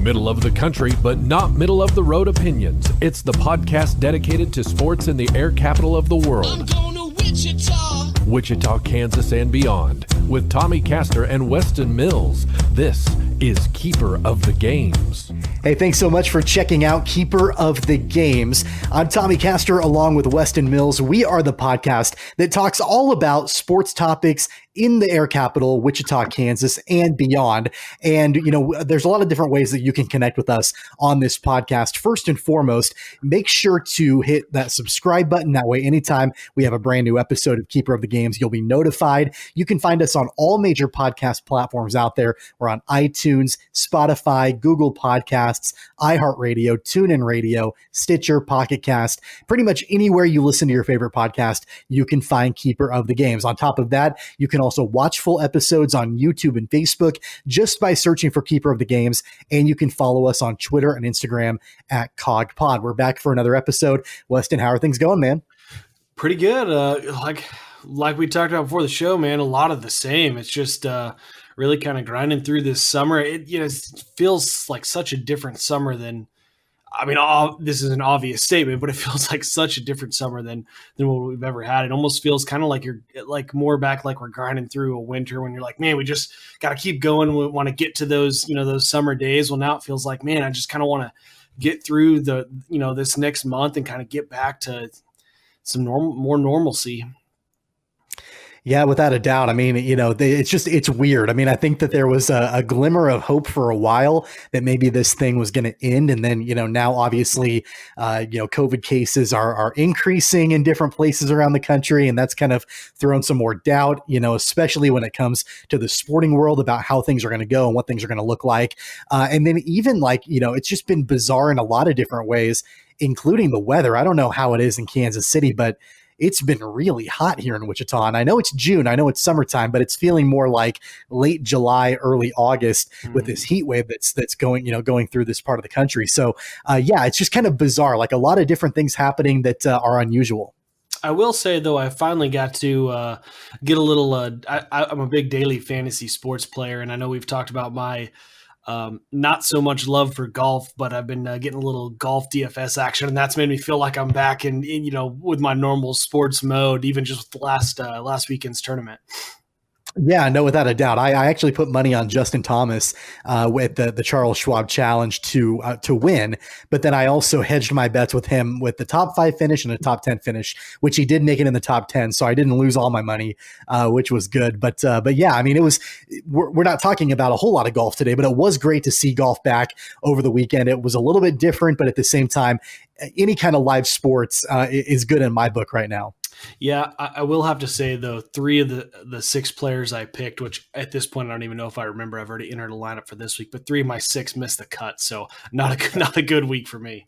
Middle of the country, but not middle of the road opinions. It's the podcast dedicated to sports in the air capital of the world. I'm going to Wichita. Wichita, Kansas, and beyond. With Tommy Castor and Weston Mills, this is Keeper of the Games. Hey, thanks so much for checking out Keeper of the Games. I'm Tommy Castor along with Weston Mills. We are the podcast that talks all about sports topics in the air capital, Wichita, Kansas, and beyond. And, you know, there's a lot of different ways that you can connect with us on this podcast. First and foremost, make sure to hit that subscribe button. That way, anytime we have a brand new episode of Keeper of the Games, you'll be notified. You can find us on all major podcast platforms out there. We're on iTunes, Spotify, Google Podcasts, iHeartRadio, TuneIn Radio, Stitcher, Pocket Cast. Pretty much anywhere you listen to your favorite podcast, you can find Keeper of the Games. On top of that, you can also watch full episodes on YouTube and Facebook just by searching for Keeper of the Games, and you can follow us on Twitter and Instagram at CogPod. We're back for another episode. Weston, how are things going, man? Pretty good. Like we talked about before the show, man, a lot of the same. It's just really kind of grinding through this summer. It feels like such a different summer than, I mean, this is an obvious statement, but it feels like such a different summer than what we've ever had. It almost feels kind of like you're like more back, like we're grinding through a winter when you're like, man, we just got to keep going. We want to get to those, those summer days. Well, now it feels like, man, I just kind of want to get through this next month and kind of get back to some more normalcy. Yeah, without a doubt. I mean, it's weird. I mean, I think that there was a glimmer of hope for a while that maybe this thing was going to end. And then, now obviously, COVID cases are increasing in different places around the country. And that's kind of thrown some more doubt, especially when it comes to the sporting world about how things are going to go and what things are going to look like. And then even it's just been bizarre in a lot of different ways, including the weather. I don't know how it is in Kansas City, but it's been really hot here in Wichita. And I know it's June, I know it's summertime, but it's feeling more like late July, early August with this heat wave that's going through this part of the country. So it's just kind of bizarre, like a lot of different things happening that are unusual. I will say, though, I finally got to get a little I'm a big daily fantasy sports player, and I know we've talked about my not so much love for golf, but I've been getting a little golf DFS action, and that's made me feel like I'm back in with my normal sports mode, even just with last weekend's tournament. Yeah, no, without a doubt. I actually put money on Justin Thomas with the Charles Schwab Challenge to win, but then I also hedged my bets with him with the top 5 finish and a top 10 finish, which he did make it in the top 10. So I didn't lose all my money, which was good. But yeah, I mean, we're not talking about a whole lot of golf today, but it was great to see golf back over the weekend. It was a little bit different, but at the same time, any kind of live sports is good in my book right now. Yeah, I will have to say, though, 3 of the 6 players I picked, which at this point I don't even know if I remember, I've already entered a lineup for this week, but 3 of my 6 missed the cut, so not a good week for me.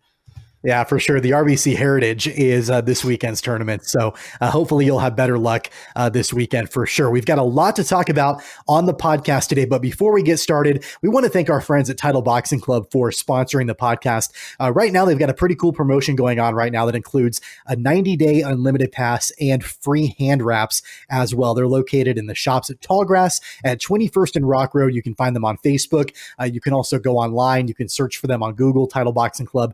Yeah, for sure. The RBC Heritage is this weekend's tournament. So hopefully you'll have better luck this weekend for sure. We've got a lot to talk about on the podcast today. But before we get started, we want to thank our friends at Title Boxing Club for sponsoring the podcast. Right now, they've got a pretty cool promotion going on right now that includes a 90-day unlimited pass and free hand wraps as well. They're located in the shops at Tallgrass at 21st and Rock Road. You can find them on Facebook. You can also go online. You can search for them on Google, Title Boxing Club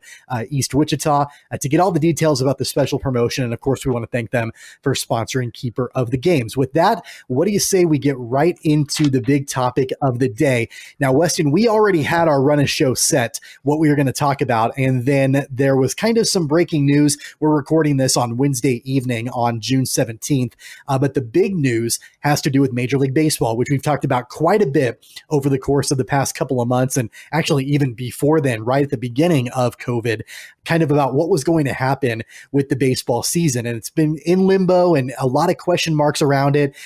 East Wichita, to get all the details about the special promotion. And of course, we want to thank them for sponsoring Keeper of the Games. With that, what do you say we get right into the big topic of the day? Now, Weston, we already had our run of show set, what we were going to talk about. And then there was kind of some breaking news. We're recording this on Wednesday evening on June 17th. But the big news has to do with Major League Baseball, which we've talked about quite a bit over the course of the past couple of months. And actually even before then, right at the beginning of COVID, kind of about what was going to happen with the baseball season. And it's been in limbo and a lot of question marks around it.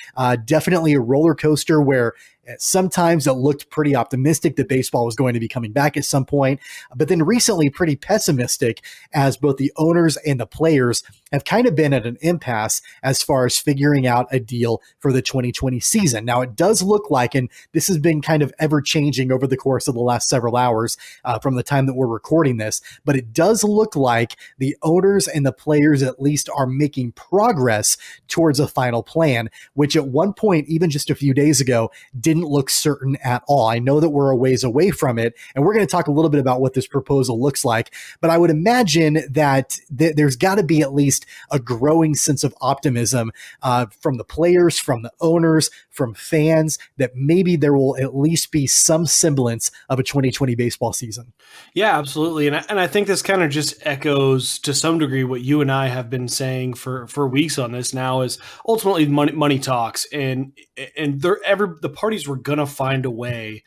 Definitely a roller coaster where sometimes it looked pretty optimistic that baseball was going to be coming back at some point, but then recently pretty pessimistic as both the owners and the players have kind of been at an impasse as far as figuring out a deal for the 2020 season. Now, it does look like, and this has been kind of ever changing over the course of the last several hours from the time that we're recording this, but it does look like the owners and the players at least are making progress towards a final plan, which at one point, even just a few days ago, did didn't look certain at all. I know that we're a ways away from it, and we're going to talk a little bit about what this proposal looks like, but I would imagine that there's got to be at least a growing sense of optimism from the players, from the owners, from fans, that maybe there will at least be some semblance of a 2020 baseball season. Yeah, absolutely. And I think this kind of just echoes to some degree what you and I have been saying for weeks on this now, is ultimately money talks, and the parties were going to find a way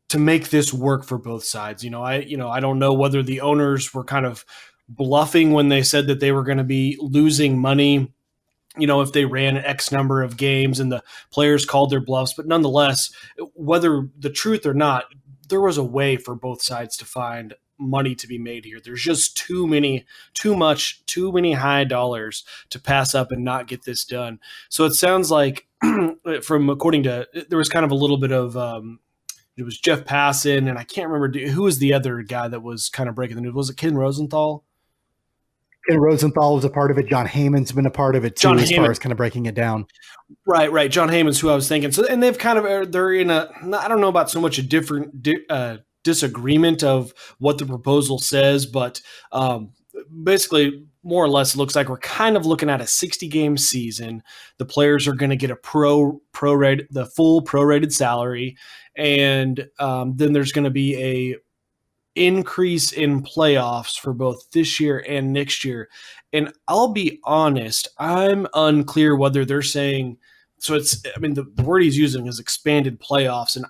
to make this work for both sides. I don't know whether the owners were kind of bluffing when they said that they were going to be losing money, if they ran X number of games and the players called their bluffs. But nonetheless, whether the truth or not, there was a way for both sides to find money to be made here. There's just too many high dollars to pass up and not get this done. So it sounds like there was kind of a little bit of, it was Jeff Passan, and I can't remember who was the other guy that was kind of breaking the news. Was it Ken Rosenthal? Ken Rosenthal was a part of it. John Heyman's been a part of it too, as far as kind of breaking it down. Right. John Heyman's who I was thinking. So, and they've kind of, they're in I don't know about so much a different disagreement of what the proposal says, but basically, more or less, it looks like we're kind of looking at a 60-game season. The players are going to get a the full prorated salary, and then there's going to be a increase in playoffs for both this year and next year. And I'll be honest, I'm unclear whether they're saying, the word he's using is expanded playoffs, and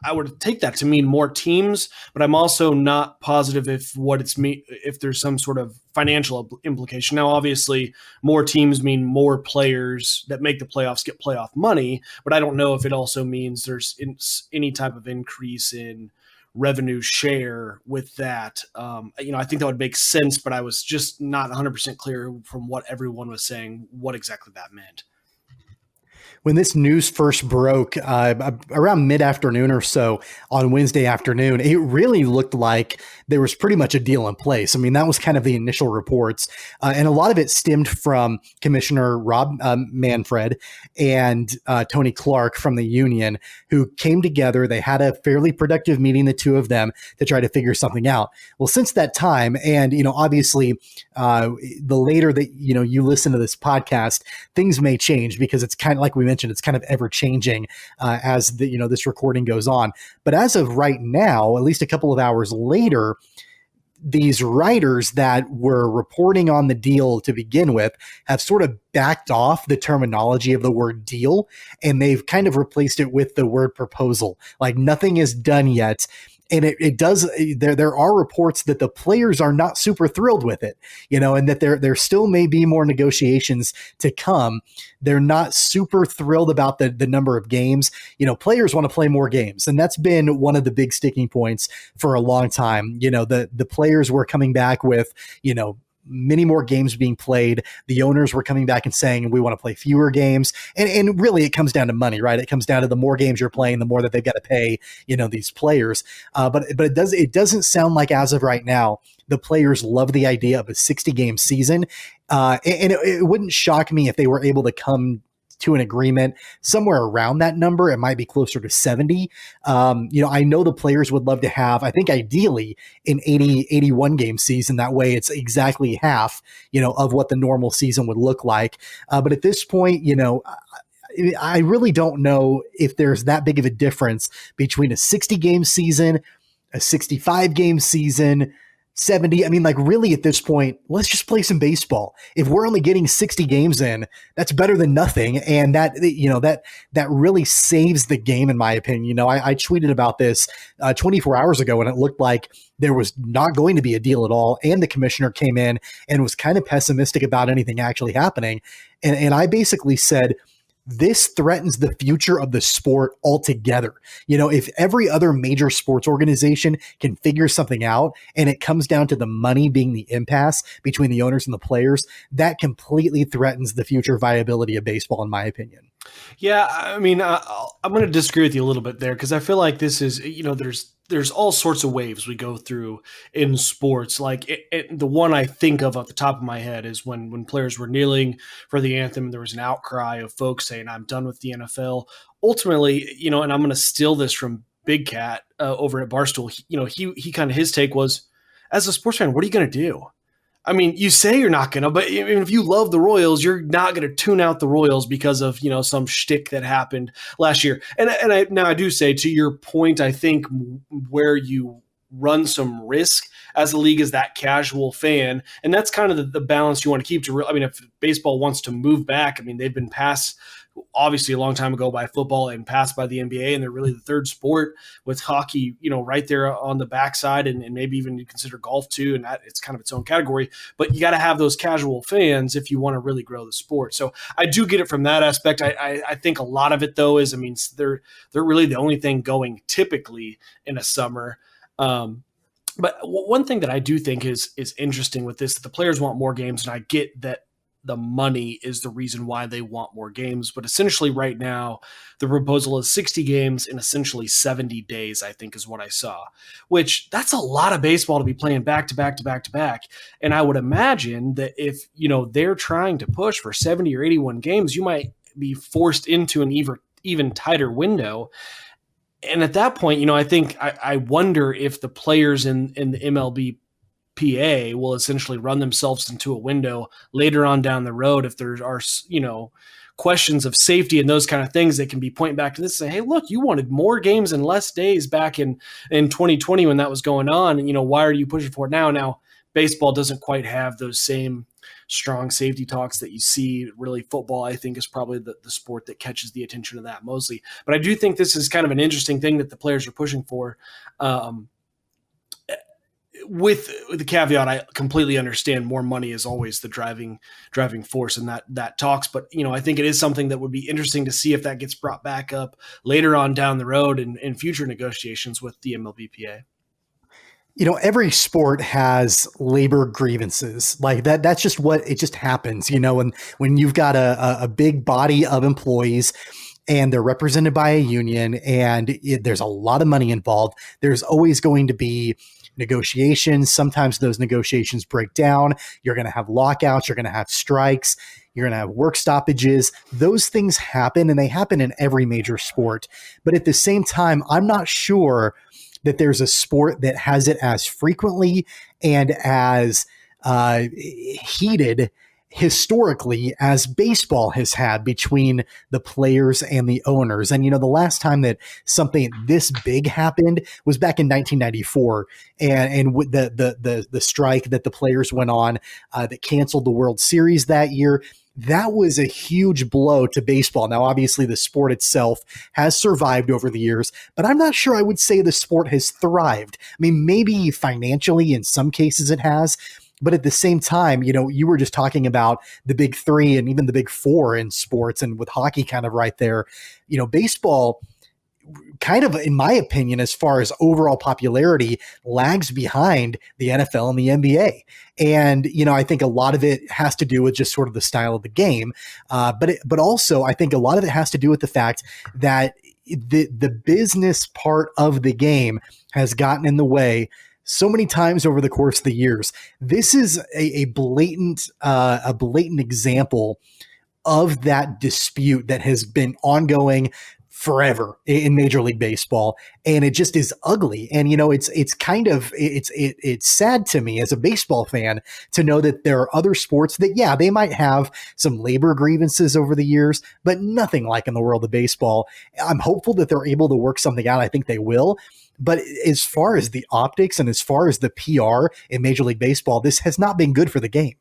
I would take that to mean more teams, but I'm also not positive if there's some sort of financial implication. Now, obviously, more teams mean more players that make the playoffs get playoff money, but I don't know if it also means there's any type of increase in revenue share with that. I think that would make sense, but I was just not 100% clear from what everyone was saying what exactly that meant. When this news first broke around mid-afternoon or so on Wednesday afternoon, it really looked like there was pretty much a deal in place. I mean, that was kind of the initial reports. And a lot of it stemmed from Commissioner Rob Manfred and Tony Clark from the union, who came together. They had a fairly productive meeting, the two of them, to try to figure something out. Well, since that time, and, obviously the later that, you listen to this podcast, things may change, because it's kind of like we mentioned, it's kind of ever changing as this recording goes on. But as of right now, at least a couple of hours later, these writers that were reporting on the deal to begin with have sort of backed off the terminology of the word deal, and they've kind of replaced it with the word proposal. Like, nothing is done yet. And it does. There are reports that the players are not super thrilled with it, and that there still may be more negotiations to come. They're not super thrilled about the number of games. Players want to play more games, and that's been one of the big sticking points for a long time. The players were coming back with, many more games being played. The owners were coming back and saying, we want to play fewer games. And really, it comes down to money, right? It comes down to the more games you're playing, the more that they've got to pay, these players. But it doesn't sound like, as of right now, the players love the idea of a 60-game season. And it wouldn't shock me if they were able to come to an agreement somewhere around that number. It might be closer to 70. I know the players would love to have, I think ideally, an 81 game season. That way it's exactly half, of what the normal season would look like. But at this point, I really don't know if there's that big of a difference between a 60 game season, a 65 game season, 70. I mean, really at this point, let's just play some baseball. If we're only getting 60 games in, that's better than nothing. And that really saves the game, in my opinion. I tweeted about this 24 hours ago, and it looked like there was not going to be a deal at all. And the commissioner came in and was kind of pessimistic about anything actually happening. And I basically said, this threatens the future of the sport altogether. If every other major sports organization can figure something out, and it comes down to the money being the impasse between the owners and the players, that completely threatens the future viability of baseball, in my opinion. Yeah, I mean, I'm going to disagree with you a little bit there, because I feel like this is, there's all sorts of waves we go through in sports. Like the one I think of off the top of my head is when players were kneeling for the anthem, there was an outcry of folks saying, I'm done with the NFL. Ultimately, and I'm going to steal this from Big Cat over at Barstool. He kind of, his take was, as a sports fan, what are you going to do? I mean, you say you're not going to, but if you love the Royals, you're not going to tune out the Royals because of, some shtick that happened last year. And I do say, to your point, I think where you run some risk as a league is that casual fan. And that's kind of the balance you want to keep if baseball wants to move back, they've been passed obviously a long time ago by football and passed by the NBA, and they're really the third sport with hockey, right there on the backside, and maybe even you consider golf too, and that it's kind of its own category. But you got to have those casual fans if you want to really grow the sport. So I do get it from that aspect. I think a lot of it though is, they're really the only thing going typically in a summer. But one thing that I do think is interesting with this, that the players want more games, and I get that the money is the reason why they want more games. But essentially right now, the proposal is 60 games in essentially 70 days, I think is what I saw, which that's a lot of baseball to be playing back to back to back to back. And I would imagine that if, they're trying to push for 70 or 81 games, you might be forced into an even tighter window. And at that point, I think I wonder if the players in the MLB PA will essentially run themselves into a window later on down the road if there are, questions of safety and those kind of things that can be pointing back to this and say, hey, look, you wanted more games and less days back in 2020 when that was going on. And, why are you pushing for it now? Now, baseball doesn't quite have those same strong safety talks that you see. Really, football, I think, is probably the sport that catches the attention of that mostly. But I do think this is kind of an interesting thing that the players are pushing for. With the caveat, I completely understand more money is always the driving force in that talks. But, I think it is something that would be interesting to see if that gets brought back up later on down the road in future negotiations with the MLBPA. Every sport has labor grievances like that. That's just what it just happens, and when you've got a big body of employees and they're represented by a union and there's a lot of money involved, there's always going to be negotiations. Sometimes those negotiations break down. You're going to have lockouts. You're going to have strikes. You're going to have work stoppages. Those things happen, and they happen in every major sport. But at the same time, I'm not sure that there's a sport that has it as frequently and as heated historically as baseball has had between the players and the owners. And, the last time that something this big happened was back in 1994. And with the strike that the players went on that canceled the World Series that year, that was a huge blow to baseball. Now, obviously, the sport itself has survived over the years, but I'm not sure I would say the sport has thrived. Maybe financially in some cases it has. But at the same time, you were just talking about the big three and even the big four in sports, and with hockey kind of right there, baseball kind of, in my opinion, as far as overall popularity, lags behind the NFL and the NBA. And, I think a lot of it has to do with just sort of the style of the game. But also I think a lot of it has to do with the fact that the business part of the game has gotten in the way so many times over the course of the years. This is a blatant example of that dispute that has been ongoing forever in Major League Baseball, and it just is ugly. And it's sad to me as a baseball fan to know that there are other sports that they might have some labor grievances over the years, but nothing like in the world of baseball. I'm hopeful that they're able to work something out. I think they will. But as far as the optics and as far as the PR in Major League Baseball, this has not been good for the game.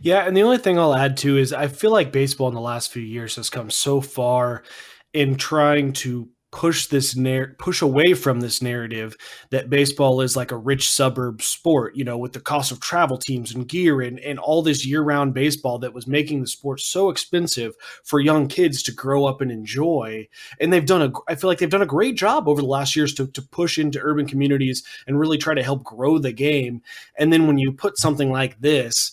Yeah, and the only thing I'll add to is I feel like baseball in the last few years has come so far in trying to push away from this narrative that baseball is like a rich suburb sport, with the cost of travel teams and gear and all this year-round baseball that was making the sport so expensive for young kids to grow up and enjoy. And I feel like they've done a great job over the last years to push into urban communities and really try to help grow the game. And then when you put something like this,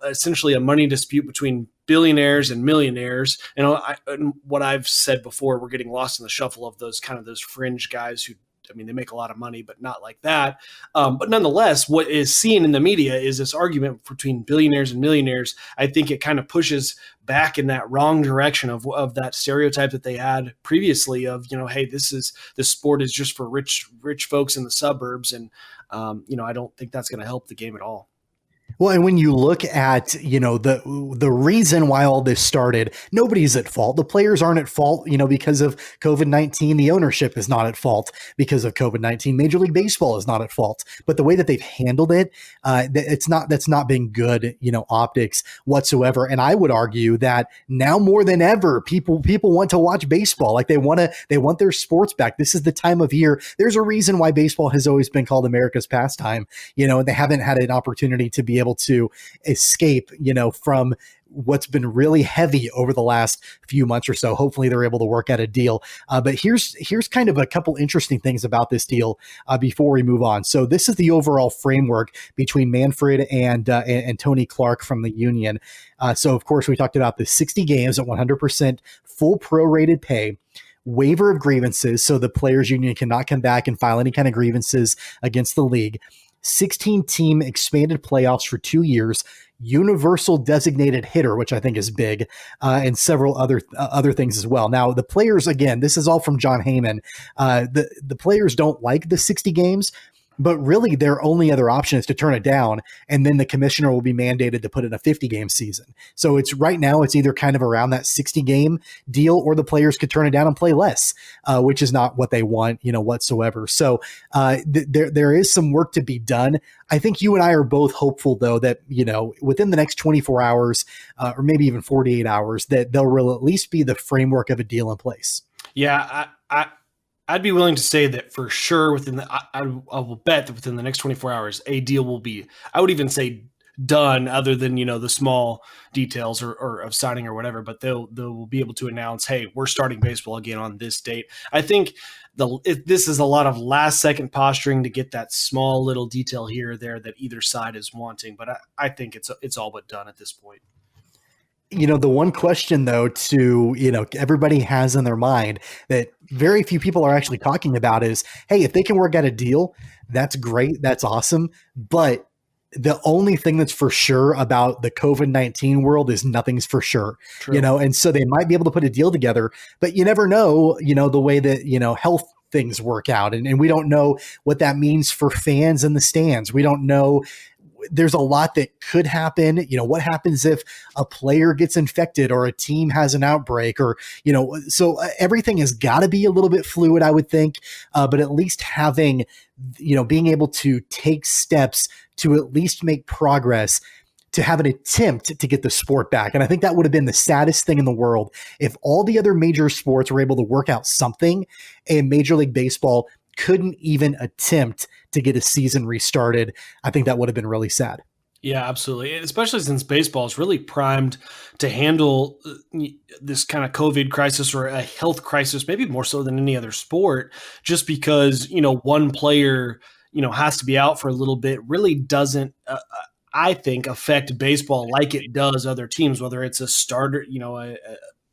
essentially a money dispute between billionaires and millionaires, and what I've said before, we're getting lost in the shuffle of those fringe guys who I mean, they make a lot of money, but not like that. But nonetheless, what is seen in the media is this argument between billionaires and millionaires. I think it kind of pushes back in that wrong direction of that stereotype that they had previously of, hey, this sport is just for rich folks in the suburbs. And, I don't think that's going to help the game at all. Well, and when you look at, the reason why all this started, nobody's at fault. The players aren't at fault, because of COVID-19. The ownership is not at fault because of COVID-19. Major League Baseball is not at fault. But the way that they've handled it, that's not been good, optics whatsoever. And I would argue that now more than ever, people want to watch baseball. Like they want their sports back. This is the time of year. There's a reason why baseball has always been called America's pastime. They haven't had an opportunity to be able to escape, from what's been really heavy over the last few months or so. Hopefully they're able to work out a deal. But here's kind of a couple interesting things about this deal before we move on. So this is the overall framework between Manfred and Tony Clark from the union. So of course we talked about the 60 games at 100% full prorated pay, waiver of grievances. So the players union cannot come back and file any kind of grievances against the league. 16-team expanded playoffs for 2 years, universal designated hitter, which I think is big, and several other things as well. Now, the players, again, this is all from John Heyman. The players don't like the 60 games, but really their only other option is to turn it down, and then the commissioner will be mandated to put in a 50-game season. So right now it's either kind of around that 60-game deal, or the players could turn it down and play less, which is not what they want, whatsoever. So there is some work to be done. I think you and I are both hopeful, though, that within the next 24 hours, or maybe even 48 hours, that there will at least be the framework of a deal in place. Yeah, I'd be willing to say that for sure I will bet that within the next 24 hours, a deal will be, I would even say done, other than, the small details or of signing or whatever, but they'll be able to announce, hey, we're starting baseball again on this date. I think this is a lot of last second posturing to get that small little detail here or there that either side is wanting. But I think it's all but done at this point. The one question, though, everybody has in their mind that very few people are actually talking about is, hey, if they can work out a deal, that's great. That's awesome. But the only thing that's for sure about the COVID-19 world is nothing's for sure, True. And so they might be able to put a deal together, but you never know, the way that, health things work out. And we don't know what that means for fans in the stands. We don't know. There's a lot that could happen. What happens if a player gets infected or a team has an outbreak, or, so everything has got to be a little bit fluid, I would think. But at least having, being able to take steps to at least make progress, to have an attempt to get the sport back. And I think that would have been the saddest thing in the world if all the other major sports were able to work out something and Major League Baseball couldn't even attempt to get a season restarted. I think that would have been really sad. Yeah, absolutely. Especially since baseball is really primed to handle this kind of COVID crisis or a health crisis, maybe more so than any other sport, just because, one player, has to be out for a little bit really doesn't, I think, affect baseball like it does other teams, whether it's a starter,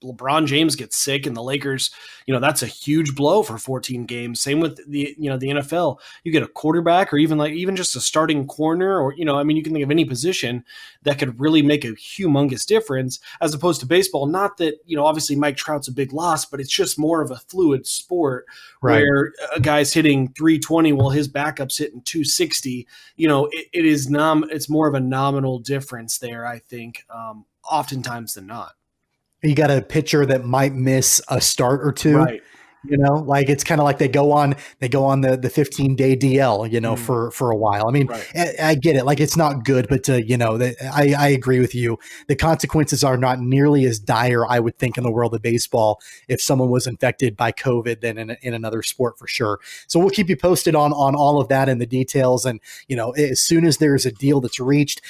LeBron James gets sick and the Lakers, that's a huge blow for 14 games. Same with the NFL. You get a quarterback or even just a starting corner, or, you can think of any position that could really make a humongous difference, as opposed to baseball. Not that, obviously Mike Trout's a big loss, but it's just more of a fluid sport, right, where a guy's hitting 320 while his backup's hitting 260. It's more of a nominal difference there, I think, oftentimes than not. You got a pitcher that might miss a start or two, right? Like it's kind of like they go on the 15-day DL, for a while. I mean, right. I get it. Like it's not good, but I agree with you. The consequences are not nearly as dire, I would think, in the world of baseball if someone was infected by COVID than in another sport, for sure. So we'll keep you posted on all of that and the details. And, as soon as there's a deal that's reached,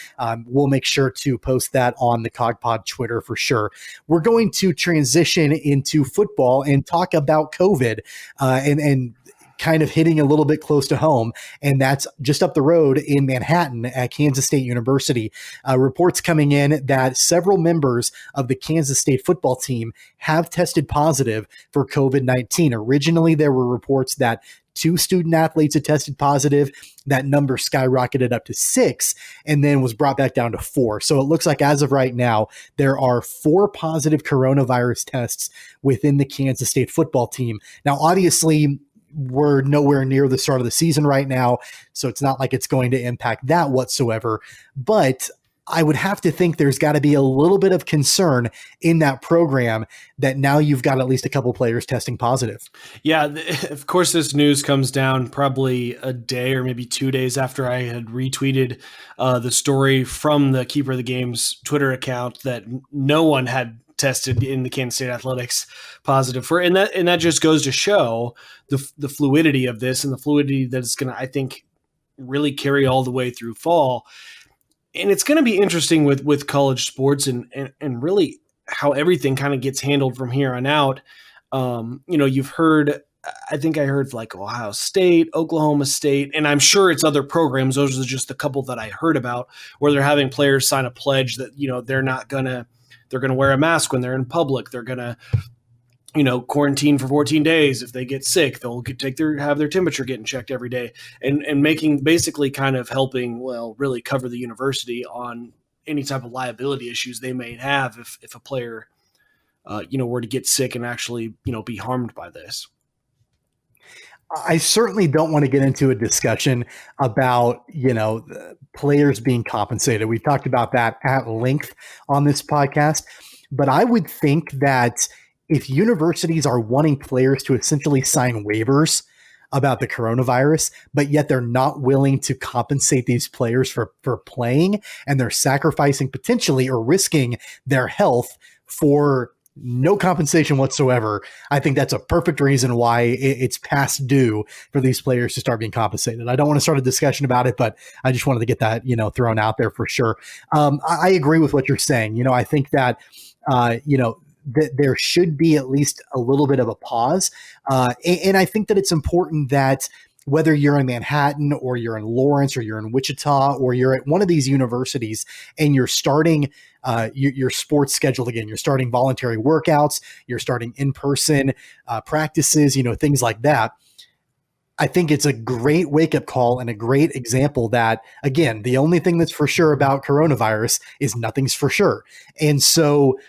we'll make sure to post that on the CogPod Twitter for sure. We're going to transition into football and talk about COVID and kind of hitting a little bit close to home. And that's just up the road in Manhattan at Kansas State University. Reports coming in that several members of the Kansas State football team have tested positive for COVID-19. Originally, there were reports that 2 student athletes had tested positive. That number skyrocketed up to 6 and then was brought back down to 4. So it looks like as of right now, there are 4 positive coronavirus tests within the Kansas State football team. Now, obviously, we're nowhere near the start of the season right now, so it's not like it's going to impact that whatsoever. But I would have to think there's got to be a little bit of concern in that program that now you've got at least a couple players testing positive. Yeah, of course, this news comes down probably a day or maybe 2 days after I had retweeted the story from the Keeper of the Game's Twitter account that no one had tested in the Kansas State Athletics positive for, and that just goes to show the fluidity of this and the fluidity that it's going to, I think, really carry all the way through fall. And it's going to be interesting with college sports and really how everything kind of gets handled from here on out. You've heard, I think I heard like Ohio State, Oklahoma State, and I'm sure it's other programs. Those are just a couple that I heard about where they're having players sign a pledge that, they're going to wear a mask when they're in public. They're going to, quarantine for 14 days. If they get sick, they'll have their temperature getting checked every day, and making basically kind of helping, really cover the university on any type of liability issues they may have if a player, were to get sick and actually, be harmed by this. I certainly don't want to get into a discussion about, players being compensated. We've talked about that at length on this podcast, but I would think that if universities are wanting players to essentially sign waivers about the coronavirus, but yet they're not willing to compensate these players for playing, and they're sacrificing potentially or risking their health for no compensation whatsoever, I think that's a perfect reason why it's past due for these players to start being compensated. I don't want to start a discussion about it, but I just wanted to get that, thrown out there for sure. I agree with what you're saying. I think that, that there should be at least a little bit of a pause. And I think that it's important that whether you're in Manhattan or you're in Lawrence or you're in Wichita or you're at one of these universities and you're starting your sports schedule again, you're starting voluntary workouts, you're starting in-person practices, things like that. I think it's a great wake-up call and a great example that, again, the only thing that's for sure about coronavirus is nothing's for sure. And so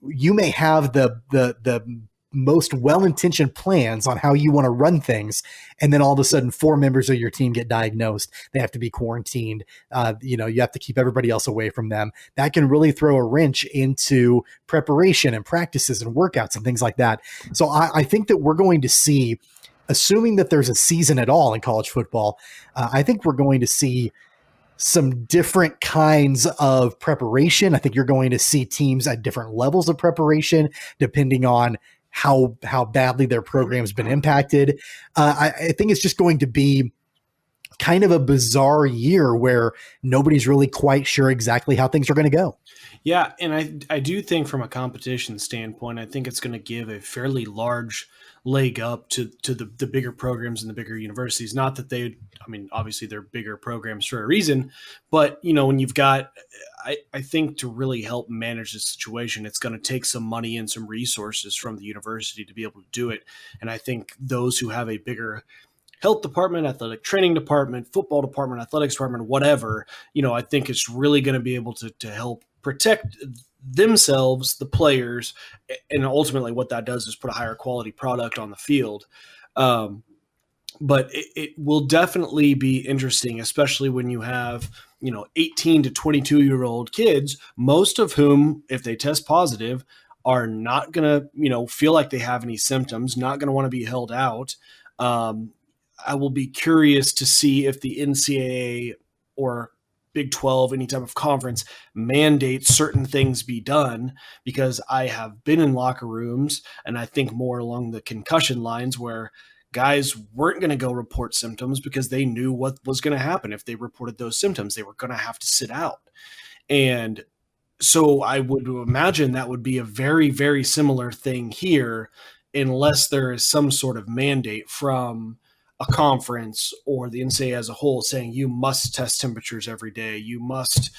you may have the most well-intentioned plans on how you want to run things, and then all of a sudden 4 members of your team get diagnosed. They have to be quarantined. You have to keep everybody else away from them. That can really throw a wrench into preparation and practices and workouts and things like that. So I think that we're going to see, assuming that there's a season at all in college football, I think we're going to see some different kinds of preparation. I think you're going to see teams at different levels of preparation, depending on how badly their program's been impacted. I think it's just going to be kind of a bizarre year where nobody's really quite sure exactly how things are going to go. Yeah, and I do think from a competition standpoint, I think it's going to give a fairly large leg up to the bigger programs and the bigger universities. Not that obviously they're bigger programs for a reason, but when you've got, I think to really help manage the situation, it's going to take some money and some resources from the university to be able to do it. And I think those who have a bigger health department, athletic training department, football department, athletics department, whatever, I think it's really going to be able to help protect themselves, the players, and ultimately what that does is put a higher quality product on the field. But it will definitely be interesting, especially when you have, 18 to 22-year-old kids, most of whom, if they test positive, are not going to, feel like they have any symptoms, not going to want to be held out. I will be curious to see if the NCAA or Big 12, any type of conference, mandates certain things be done, because I have been in locker rooms, and I think more along the concussion lines, where guys weren't going to go report symptoms because they knew what was going to happen. If they reported those symptoms, they were going to have to sit out. And so I would imagine that would be a very, very similar thing here, unless there is some sort of mandate from a conference or the NCAA as a whole saying you must test temperatures every day. You must,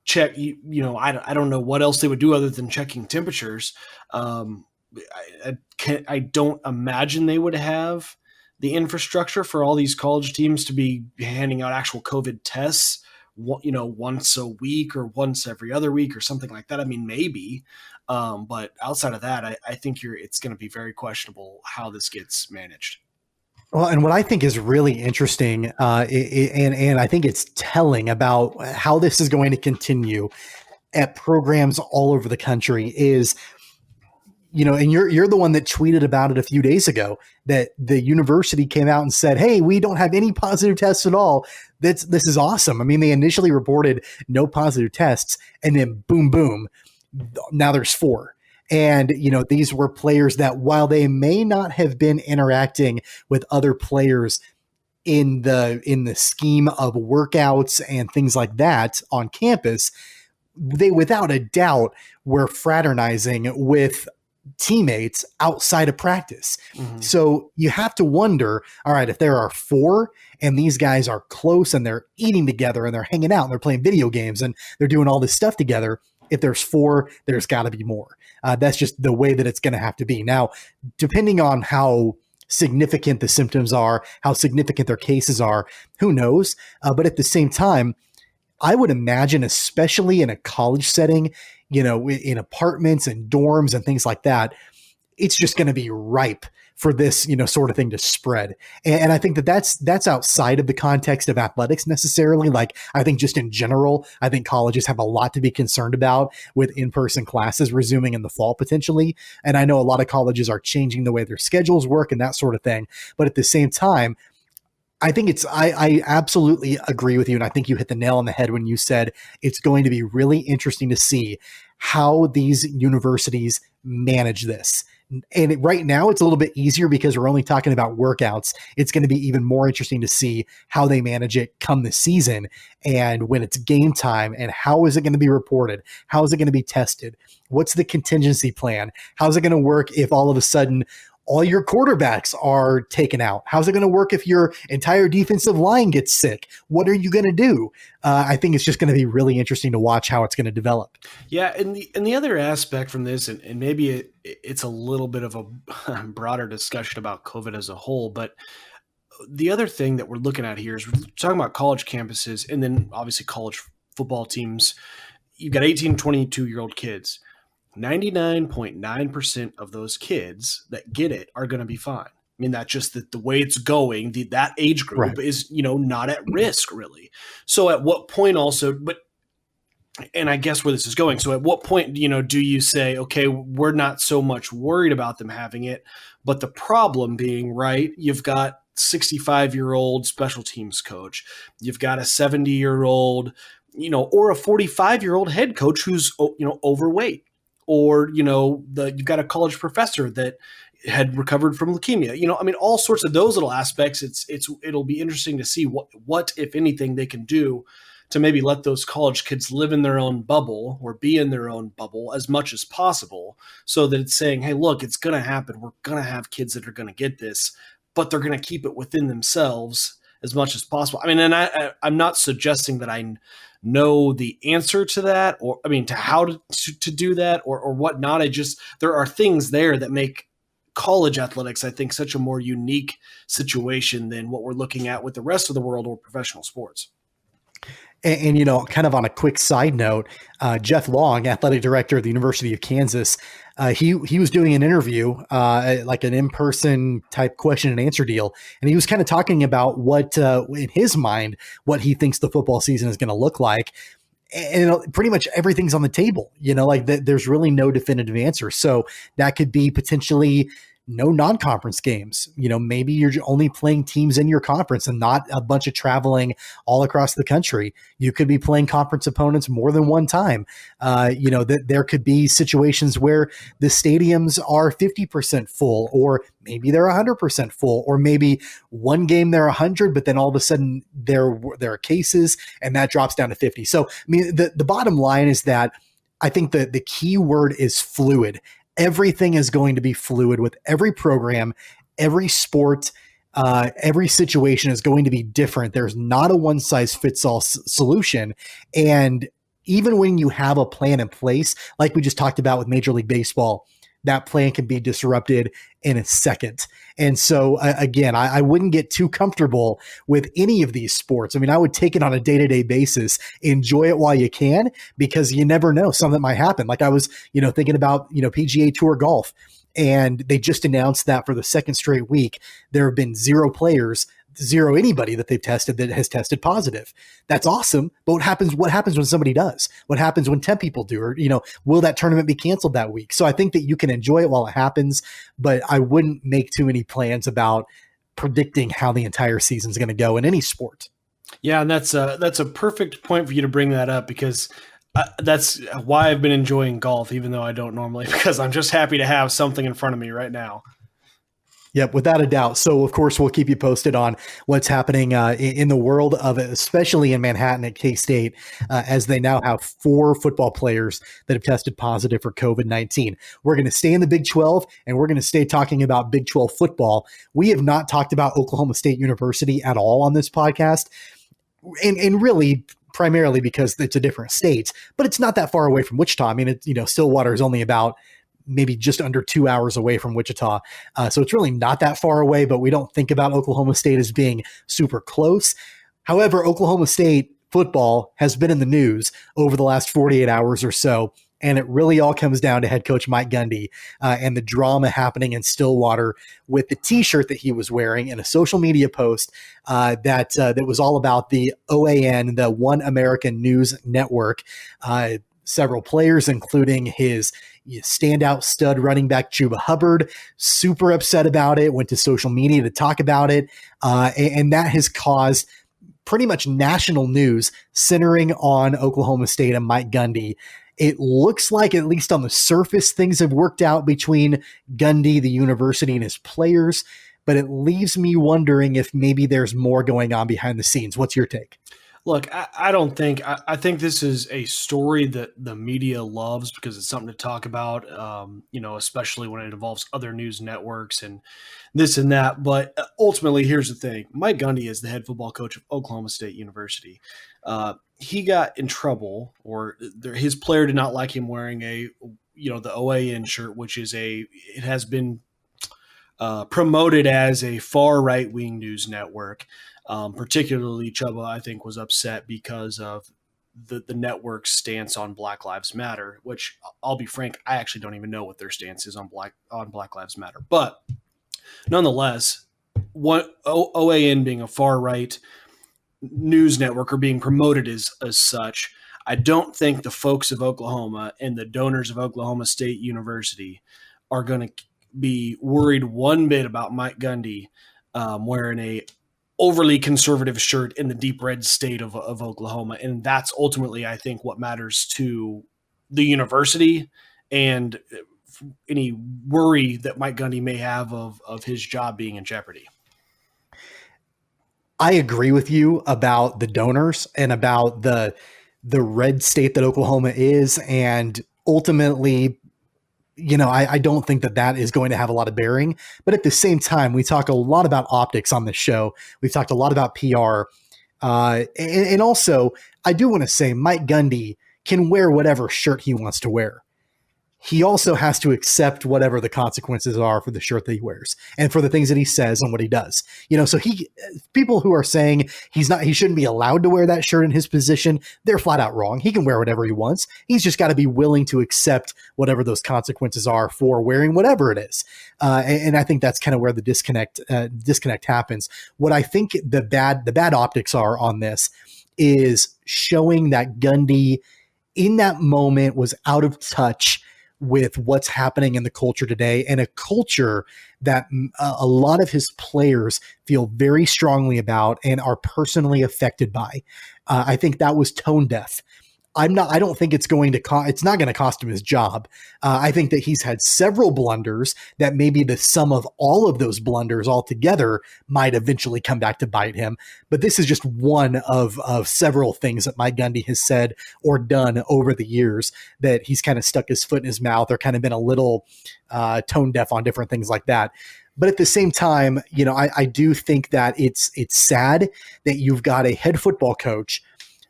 check, I don't know what else they would do other than checking temperatures. I don't imagine they would have the infrastructure for all these college teams to be handing out actual COVID tests, once a week or once every other week or something like that. I mean, maybe, but outside of that, I think it's going to be very questionable how this gets managed. Well, and what I think is really interesting, and I think it's telling about how this is going to continue at programs all over the country is, and you're the one that tweeted about it a few days ago, that the university came out and said, "Hey, we don't have any positive tests at all. This is awesome." I mean, they initially reported no positive tests, and then boom, now there's 4. And, these were players that, while they may not have been interacting with other players in the scheme of workouts and things like that on campus, they without a doubt were fraternizing with teammates outside of practice. Mm-hmm. So you have to wonder, all right, if there are 4 and these guys are close and they're eating together and they're hanging out and they're playing video games and they're doing all this stuff together, if there's 4, there's got to be more. That's just the way that it's going to have to be. Now, depending on how significant the symptoms are, how significant their cases are, who knows? But at the same time, I would imagine, especially in a college setting, in apartments and dorms and things like that, it's just going to be ripe for this, sort of thing to spread. And I think that's outside of the context of athletics necessarily. Like, I think just in general, I think colleges have a lot to be concerned about with in-person classes resuming in the fall potentially. And I know a lot of colleges are changing the way their schedules work and that sort of thing. But at the same time, I think I absolutely agree with you. And I think you hit the nail on the head when you said it's going to be really interesting to see how these universities manage this. And right now it's a little bit easier because we're only talking about workouts. It's going to be even more interesting to see how they manage it come the season and when it's game time, and how is it going to be reported? How is it going to be tested? What's the contingency plan? How's it going to work if all of a sudden all your quarterbacks are taken out? How's it going to work if your entire defensive line gets sick? What are you going to do? I think it's just going to be really interesting to watch how it's going to develop. Yeah, and the other aspect from this, and maybe it's a little bit of a broader discussion about COVID as a whole, but the other thing that we're looking at here is we're talking about college campuses and then obviously college football teams. You've got 18, 22-year-old kids. 99.9% of those kids that get it are going to be fine. I mean, that's just the way it's going. That age group is, not at risk really. So at what point also, and I guess where this is going. So at what point, do you say, okay, we're not so much worried about them having it, but the problem being, right, you've got 65-year-old special teams coach. You've got a 70-year-old, or a 45-year-old head coach who's, overweight. Or, you've got a college professor that had recovered from leukemia, all sorts of those little aspects. It'll be interesting to see what, if anything, they can do to maybe let those college kids live in their own bubble or be in their own bubble as much as possible, so that it's saying, hey, look, it's going to happen. We're going to have kids that are going to get this, but they're going to keep it within themselves as much as possible. I mean, and I'm not suggesting that I know the answer to that, or to how to do that or whatnot. There are things there that make college athletics, I think, such a more unique situation than what we're looking at with the rest of the world or professional sports. And kind of on a quick side note, Jeff Long, athletic director of the University of Kansas, he was doing an interview, like an in-person type question and answer deal. And he was kind of talking about what, in his mind, what he thinks the football season is going to look like. And pretty much everything's on the table, there's really no definitive answer. So that could be potentially no non-conference games. Maybe you're only playing teams in your conference and not a bunch of traveling all across the country. You could be playing conference opponents more than one time. There could be situations where the stadiums are 50% full, or maybe they're 100% full, or maybe one game they're 100, but then all of a sudden there are cases and that drops down to 50. So, the bottom line is that I think that the key word is fluid. Everything is going to be fluid with every program, every sport, every situation is going to be different. There's not a one size fits all solution. And even when you have a plan in place, like we just talked about with Major League Baseball, that plan can be disrupted in a second. And so again, I wouldn't get too comfortable with any of these sports. I mean, I would take it on a day-to-day basis, enjoy it while you can, because you never know, something might happen. Like I was, thinking about, PGA Tour golf, and they just announced that for the second straight week, there have been zero anybody that they've tested that has tested positive. That's awesome. But what happens when somebody does? What happens when 10 people do? Or, will that tournament be canceled that week? So I think that you can enjoy it while it happens, but I wouldn't make too many plans about predicting how the entire season is going to go in any sport. Yeah. And that's a perfect point for you to bring that up, because that's why I've been enjoying golf, even though I don't normally, because I'm just happy to have something in front of me right now. Yep, without a doubt. So, of course, we'll keep you posted on what's happening in the world of it, especially in Manhattan at K-State, as they now have 4 football players that have tested positive for COVID-19. We're going to stay in the Big 12, and we're going to stay talking about Big 12 football. We have not talked about Oklahoma State University at all on this podcast, and really primarily because it's a different state, but it's not that far away from Wichita. I mean, Stillwater is only about maybe just under 2 hours away from Wichita. So it's really not that far away, but we don't think about Oklahoma State as being super close. However, Oklahoma State football has been in the news over the last 48 hours or so, and it really all comes down to head coach Mike Gundy and the drama happening in Stillwater with the T-shirt that he was wearing in a social media post that was all about the OAN, the One American News Network. Several players, including his standout stud running back Chuba Hubbard, super upset about it, went to social media to talk about it, and that has caused pretty much national news centering on Oklahoma State and Mike Gundy. It looks like, at least on the surface, things have worked out between Gundy, the university, and his players, but it leaves me wondering if maybe there's more going on behind the scenes. What's your take? Look, I think this is a story that the media loves because it's something to talk about, especially when it involves other news networks and this and that. But ultimately, here's the thing. Mike Gundy is the head football coach of Oklahoma State University. He got in trouble, or his player did not like him wearing the OAN shirt, which is it has been promoted as a far right-wing news network. Particularly Chuba, I think, was upset because of the network's stance on Black Lives Matter, which, I'll be frank, I actually don't even know what their stance is on Black Lives Matter. But nonetheless, OAN being a far right news network or being promoted as such, I don't think the folks of Oklahoma and the donors of Oklahoma State University are going to be worried one bit about Mike Gundy wearing a overly conservative shirt in the deep red state of Oklahoma. And that's ultimately, I think, what matters to the university and any worry that Mike Gundy may have of his job being in jeopardy. I agree with you about the donors and about the red state that Oklahoma is. And ultimately, I don't think that is going to have a lot of bearing, but at the same time, we talk a lot about optics on this show. We've talked a lot about PR. And also, I do want to say Mike Gundy can wear whatever shirt he wants to wear. He also has to accept whatever the consequences are for the shirt that he wears and for the things that he says and what he does. So people who are saying he shouldn't be allowed to wear that shirt in his position, they're flat out wrong. He can wear whatever he wants. He's just got to be willing to accept whatever those consequences are for wearing whatever it is. And I think that's kind of where the disconnect happens. What I think the bad optics are on this is showing that Gundy in that moment was out of touch with what's happening in the culture today, and a culture that a lot of his players feel very strongly about and are personally affected by. I think that was tone deaf. I don't think it's it's not going to cost him his job. I think that he's had several blunders that maybe the sum of all of those blunders altogether might eventually come back to bite him. But this is just one of several things that Mike Gundy has said or done over the years that he's kind of stuck his foot in his mouth or kind of been a little tone deaf on different things like that. But at the same time, I do think that it's sad that you've got a head football coach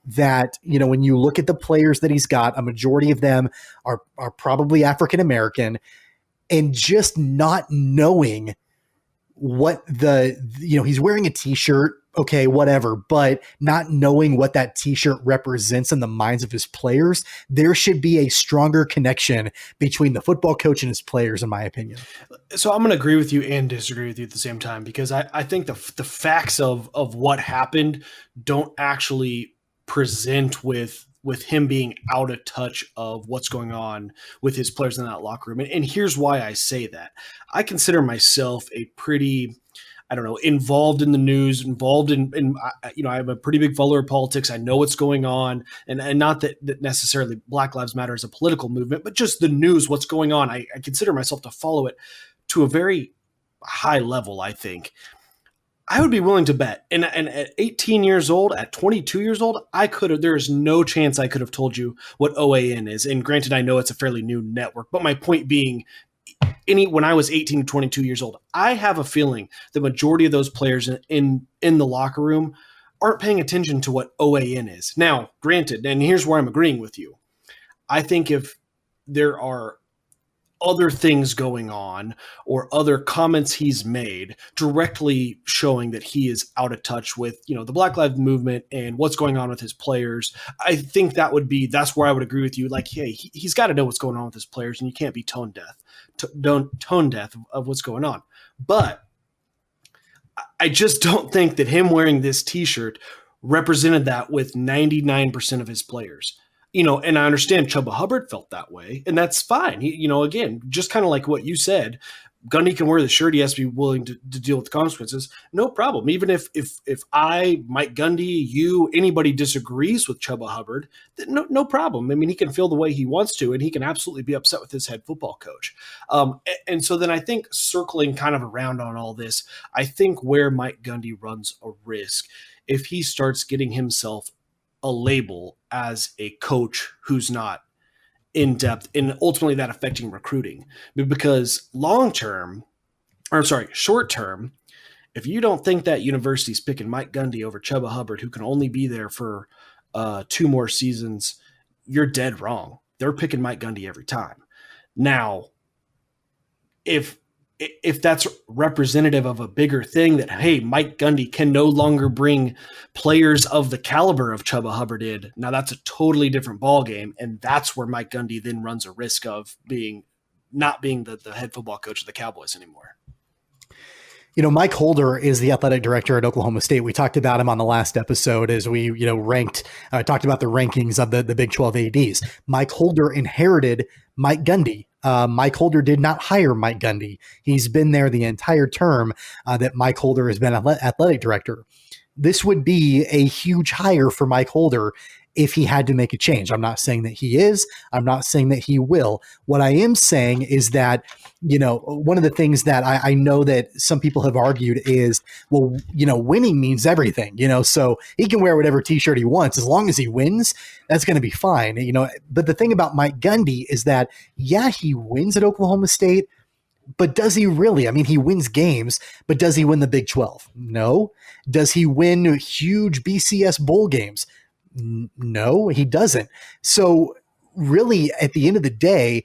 that, when you look at the players that he's got, a majority of them are probably African-American. and just not knowing what he's wearing a t-shirt, okay, whatever, but not knowing what that t-shirt represents in the minds of his players. There should be a stronger connection between the football coach and his players, in my opinion. So I'm going to agree with you and disagree with you at the same time, because I think the facts of what happened don't actually present with him being out of touch of what's going on with his players in that locker room. And here's why I say that. I consider myself a pretty, involved in the news, involved in I'm a pretty big follower of politics. I know what's going on, and not that necessarily Black Lives Matter is a political movement, but just the news, what's going on. I consider myself to follow it to a very high level, I think. I would be willing to bet. And at 18 years old, at 22 years old, there is no chance I could have told you what OAN is. And granted, I know it's a fairly new network, but my point being, when I was 18 to 22 years old, I have a feeling the majority of those players in the locker room aren't paying attention to what OAN is. Now, granted, and here's where I'm agreeing with you. I think if there are other things going on or other comments he's made directly showing that he is out of touch with, the Black Lives Movement and what's going on with his players, I think that's where I would agree with you. Like, hey, he's got to know what's going on with his players, and you can't be tone deaf of what's going on. But I just don't think that him wearing this t-shirt represented that with 99% of his players. And I understand Chuba Hubbard felt that way, and that's fine. Again, just kind of like what you said, Gundy can wear the shirt. He has to be willing to deal with the consequences. No problem. Even if I, Mike Gundy, you, anybody disagrees with Chuba Hubbard, no problem. I mean, he can feel the way he wants to, and he can absolutely be upset with his head football coach. And so then I think circling kind of around on all this, I think where Mike Gundy runs a risk if he starts getting himself a label as a coach who's not in depth, and ultimately that affecting recruiting. Because short term, if you don't think that university's picking Mike Gundy over Chuba Hubbard, who can only be there for 2 more seasons, you're dead wrong. They're picking Mike Gundy every time. Now, if that's representative of a bigger thing that, hey, Mike Gundy can no longer bring players of the caliber of Chuba Hubbard in, now that's a totally different ballgame. And that's where Mike Gundy then runs a risk of not being the head football coach of the Cowboys anymore. Mike Holder is the athletic director at Oklahoma State. We talked about him on the last episode as we, talked about the rankings of the Big 12 ADs. Mike Holder inherited Mike Gundy. Mike Holder did not hire Mike Gundy. He's been there the entire term that Mike Holder has been athletic director. This would be a huge hire for Mike Holder if he had to make a change. I'm not saying that he is. I'm not saying that he will. What I am saying is that, one of the things that I know that some people have argued is, well, winning means everything, so he can wear whatever t-shirt he wants. As long as he wins, that's going to be fine. But the thing about Mike Gundy is that, yeah, he wins at Oklahoma State, but does he really? I mean, he wins games, but does he win the Big 12? No. Does he win huge BCS bowl games? No, he doesn't. So really, at the end of the day,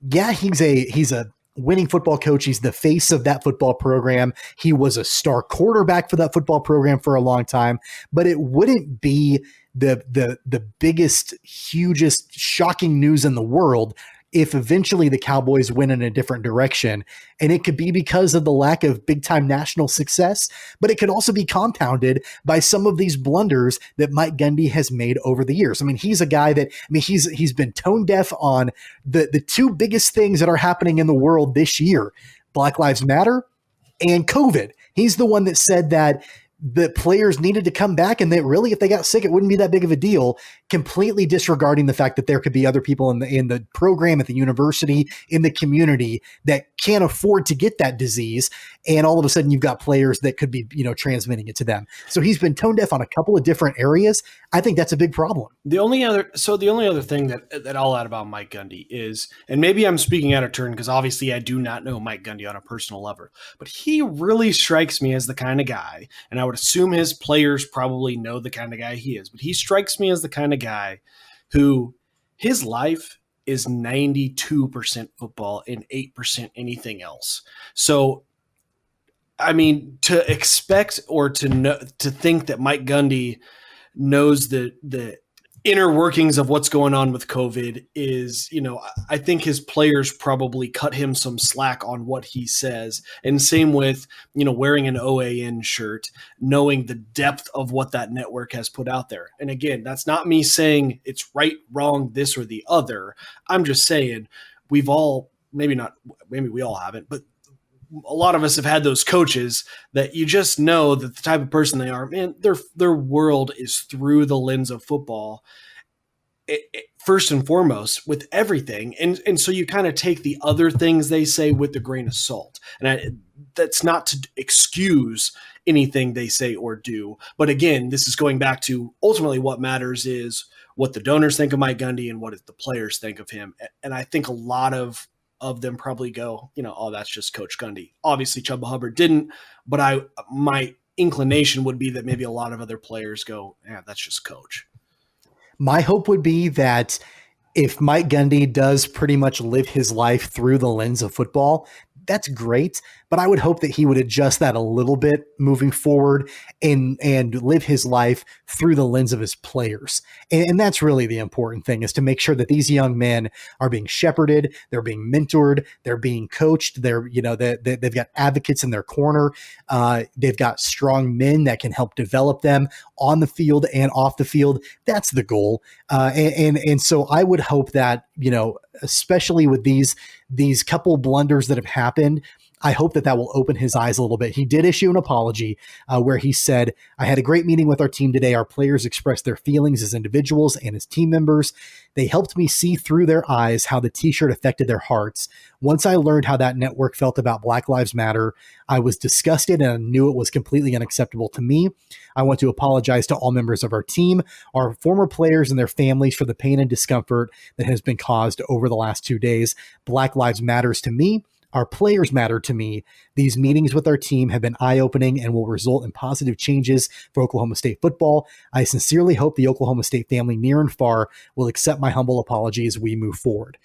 yeah, he's a winning football coach. He's the face of that football program. He was a star quarterback for that football program for a long time, but it wouldn't be the biggest, hugest, shocking news in the world if eventually the Cowboys went in a different direction. And it could be because of the lack of big-time national success, but it could also be compounded by some of these blunders that Mike Gundy has made over the years. I mean, he's a guy that, he's been tone deaf on the 2 biggest things that are happening in the world this year, Black Lives Matter and COVID. He's the one that said that the players needed to come back and that really, if they got sick, it wouldn't be that big of a deal, completely disregarding the fact that there could be other people in the program, at the university, in the community that can't afford to get that disease. And all of a sudden you've got players that could be, transmitting it to them. So he's been tone deaf on a couple of different areas. I think that's a big problem. The only other thing that I'll add about Mike Gundy is, and maybe I'm speaking out of turn because obviously I do not know Mike Gundy on a personal level, but he really strikes me as the kind of guy, and I would assume his players probably know the kind of guy he is, but he strikes me as the kind of guy who his life is 92% football and 8% anything else. So, I mean, to expect or to think that Mike Gundy knows the inner workings of what's going on with COVID is, I think his players probably cut him some slack on what he says. And same with, wearing an OAN shirt, knowing the depth of what that network has put out there. And again, that's not me saying it's right, wrong, this or the other. I'm just saying we've all, maybe we all haven't, but a lot of us have had those coaches that you just know that the type of person they are, man, their world is through the lens of football, first and foremost, with everything. And so you kind of take the other things they say with a grain of salt. And that's not to excuse anything they say or do. But again, this is going back to ultimately what matters is what the donors think of Mike Gundy and what the players think of him. And I think a lot of them probably go, oh, that's just Coach Gundy. Obviously, Chuba Hubbard didn't, but my inclination would be that maybe a lot of other players go, yeah, that's just Coach. My hope would be that if Mike Gundy does pretty much live his life through the lens of football, that's great. But I would hope that he would adjust that a little bit moving forward and live his life through the lens of his players. And that's really the important thing, is to make sure that these young men are being shepherded, they're being mentored, they're being coached, they've got advocates in their corner. They've got strong men that can help develop them on the field and off the field. That's the goal. And so I would hope that, especially with these couple blunders that have happened, I hope that will open his eyes a little bit. He did issue an apology where he said, "I had a great meeting with our team today. Our players expressed their feelings as individuals and as team members. They helped me see through their eyes how the t-shirt affected their hearts. Once I learned how that network felt about Black Lives Matter, I was disgusted and I knew it was completely unacceptable to me. I want to apologize to all members of our team, our former players and their families for the pain and discomfort that has been caused over the last 2 days. Black Lives Matters to me. Our players matter to me. These meetings with our team have been eye-opening and will result in positive changes for Oklahoma State football. I sincerely hope the Oklahoma State family near and far will accept my humble apology as we move forward."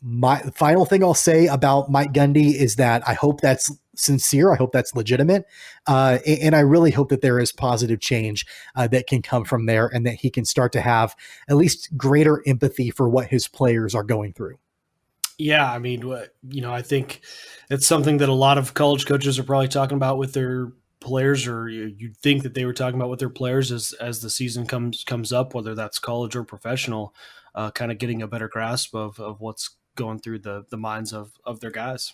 My final thing I'll say about Mike Gundy is that I hope that's sincere. I hope that's legitimate. And I really hope that there is positive change that can come from there, and that he can start to have at least greater empathy for what his players are going through. Yeah, I mean, I think it's something that a lot of college coaches are probably talking about with their players, or you'd think that they were talking about with their players as the season comes up, whether that's college or professional, kind of getting a better grasp of what's going through the minds of their guys.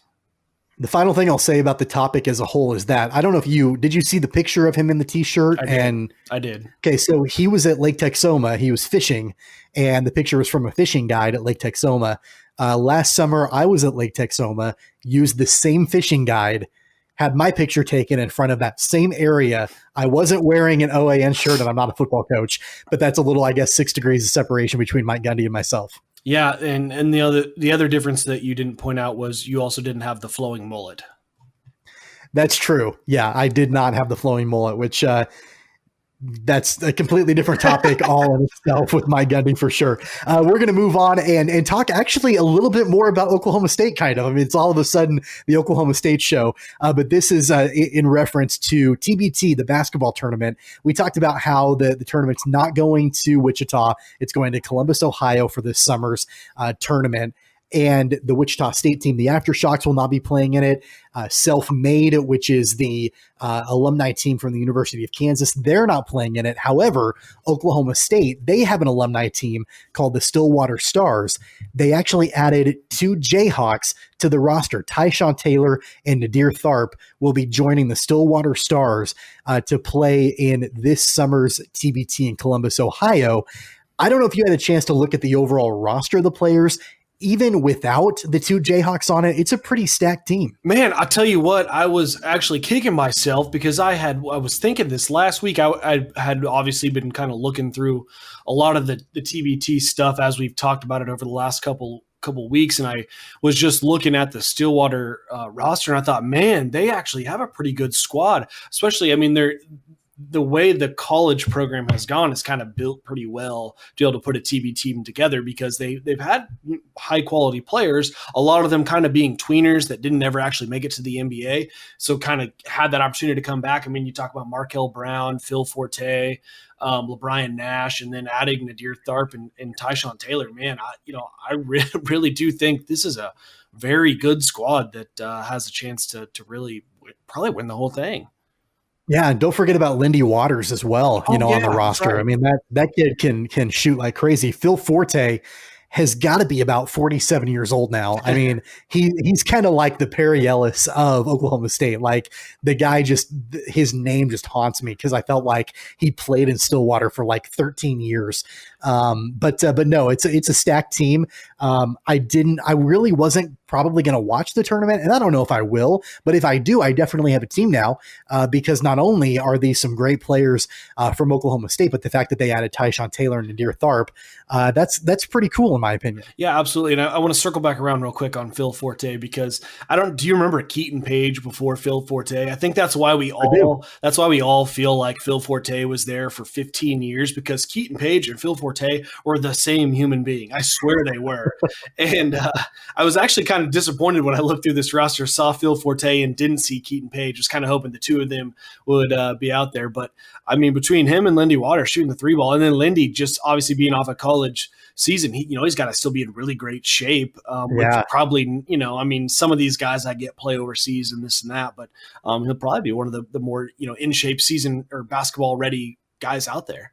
The final thing I'll say about the topic as a whole is that I don't know if did you see the picture of him in the t-shirt? I did. Okay. So he was at Lake Texoma, he was fishing, and the picture was from a fishing guide at Lake Texoma. Last summer I was at Lake Texoma, used the same fishing guide, had my picture taken in front of that same area. I wasn't wearing an OAN shirt, and I'm not a football coach, but that's a little, I guess, 6 degrees of separation between Mike Gundy and myself. Yeah, and the other difference that you didn't point out was you also didn't have the flowing mullet. That's true. Yeah, I did not have the flowing mullet, which that's a completely different topic all in itself with Mike Gundy for sure. We're going to move on and talk actually a little bit more about Oklahoma State, kind of. I mean, it's all of a sudden the Oklahoma State show, but this is in reference to TBT, the basketball tournament. We talked about how the tournament's not going to Wichita. It's going to Columbus, Ohio for this summer's tournament. And the Wichita State team, the Aftershocks, will not be playing in it. Self-Made, which is the alumni team from the University of Kansas, they're not playing in it. However, Oklahoma State, they have an alumni team called the Stillwater Stars. They actually added 2 Jayhawks to the roster. Tyshawn Taylor and Nadir Tharp will be joining the Stillwater Stars to play in this summer's TBT in Columbus, Ohio. I don't know if you had a chance to look at the overall roster of the players. Even without the 2 Jayhawks on it, it's a pretty stacked team. Man, I'll tell you what, I was actually kicking myself because I was thinking this last week. I had obviously been kind of looking through a lot of the TBT stuff as we've talked about it over the last couple weeks, and I was just looking at the Stillwater roster, and I thought, man, they actually have a pretty good squad. Especially, I mean, the way the college program has gone is kind of built pretty well to be able to put a TB team together, because they've had high quality players, a lot of them kind of being tweeners that didn't ever actually make it to the NBA. So kind of had that opportunity to come back. I mean, you talk about Markel Brown, Phil Forte, LeBrian Nash, and then adding Nadir Tharp and Tyshawn Taylor. Man, I really do think this is a very good squad that has a chance to really probably win the whole thing. Yeah, and don't forget about Lindy Waters as well, on the roster. Right. I mean, that kid can shoot like crazy. Phil Forte has got to be about 47 years old now. I mean, he's kind of like the Perry Ellis of Oklahoma State. Like, the guy his name just haunts me, because I felt like he played in Stillwater for like 13 years. But no, it's a stacked team. I really wasn't probably going to watch the tournament, and I don't know if I will, but if I do, I definitely have a team now, because not only are these some great players from Oklahoma State, but the fact that they added Tyshawn Taylor and Nadir Tharp, that's pretty cool in my opinion. Yeah, absolutely. And I want to circle back around real quick on Phil Forte, because do you remember Keaton Page before Phil Forte? I think that's why we all feel like Phil Forte was there for 15 years, because Keaton Page and Phil Forte were the same human being. I swear they were. And I was actually kind of disappointed when I looked through this roster, saw Phil Forte and didn't see Keaton Page. Was kind of hoping the two of them would be out there. But I mean, between him and Lindy Waters shooting the three ball, and then Lindy just obviously being off a college season, he's got to still be in really great shape. Which probably, some of these guys I get play overseas and this and that, but he'll probably be one of the more, in shape season or basketball ready guys out there.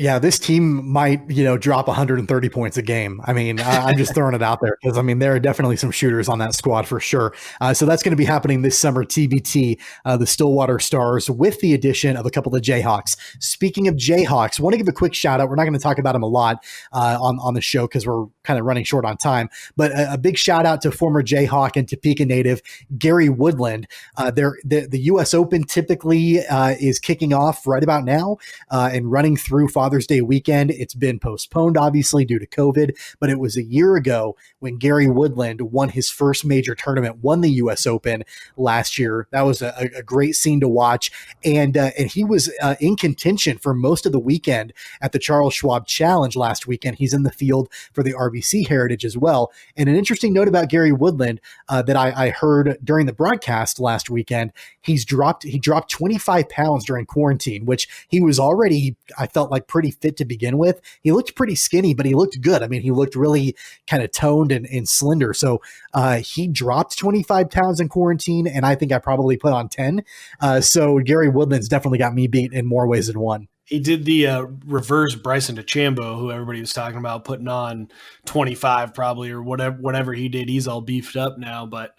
Yeah, this team might, drop 130 points a game. I mean, I'm just throwing it out there, because, there are definitely some shooters on that squad for sure. So that's going to be happening this summer, TBT, the Stillwater Stars, with the addition of a couple of Jayhawks. Speaking of Jayhawks, I want to give a quick shout out. We're not going to talk about them a lot on the show, because we're kind of running short on time, but a big shout out to former Jayhawk and Topeka native Gary Woodland. The U.S. Open typically is kicking off right about now and running through Father's Day weekend. It's been postponed, obviously, due to COVID, but it was a year ago when Gary Woodland won his first major tournament, won the U.S. Open last year. That was a great scene to watch, and he was in contention for most of the weekend at the Charles Schwab Challenge last weekend. He's in the field for the RBC Heritage as well. And an interesting note about Gary Woodland that I heard during the broadcast last weekend, he dropped 25 pounds during quarantine, which he was already, I felt like, pretty fit to begin with. He looked pretty skinny, but he looked good. I mean, he looked really kind of toned and slender. So he dropped 25 pounds in quarantine, and I think I probably put on 10. So Gary Woodland's definitely got me beat in more ways than one. He did the reverse Bryson DeChambeau, who everybody was talking about putting on 25 probably, or whatever he did. He's all beefed up now, but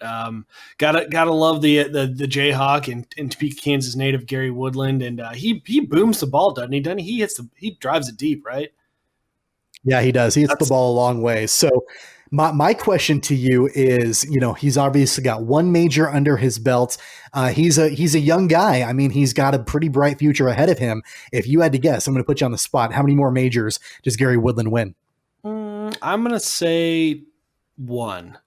gotta love the Jayhawk and Topeka, Kansas native Gary Woodland, and he booms the ball, doesn't he? He drives it deep, right? Yeah, he does. He hits the ball a long way. So my question to you is, he's obviously got one major under his belt. He's a young guy. I mean, he's got a pretty bright future ahead of him. If you had to guess, I'm going to put you on the spot. How many more majors does Gary Woodland win? I'm going to say one.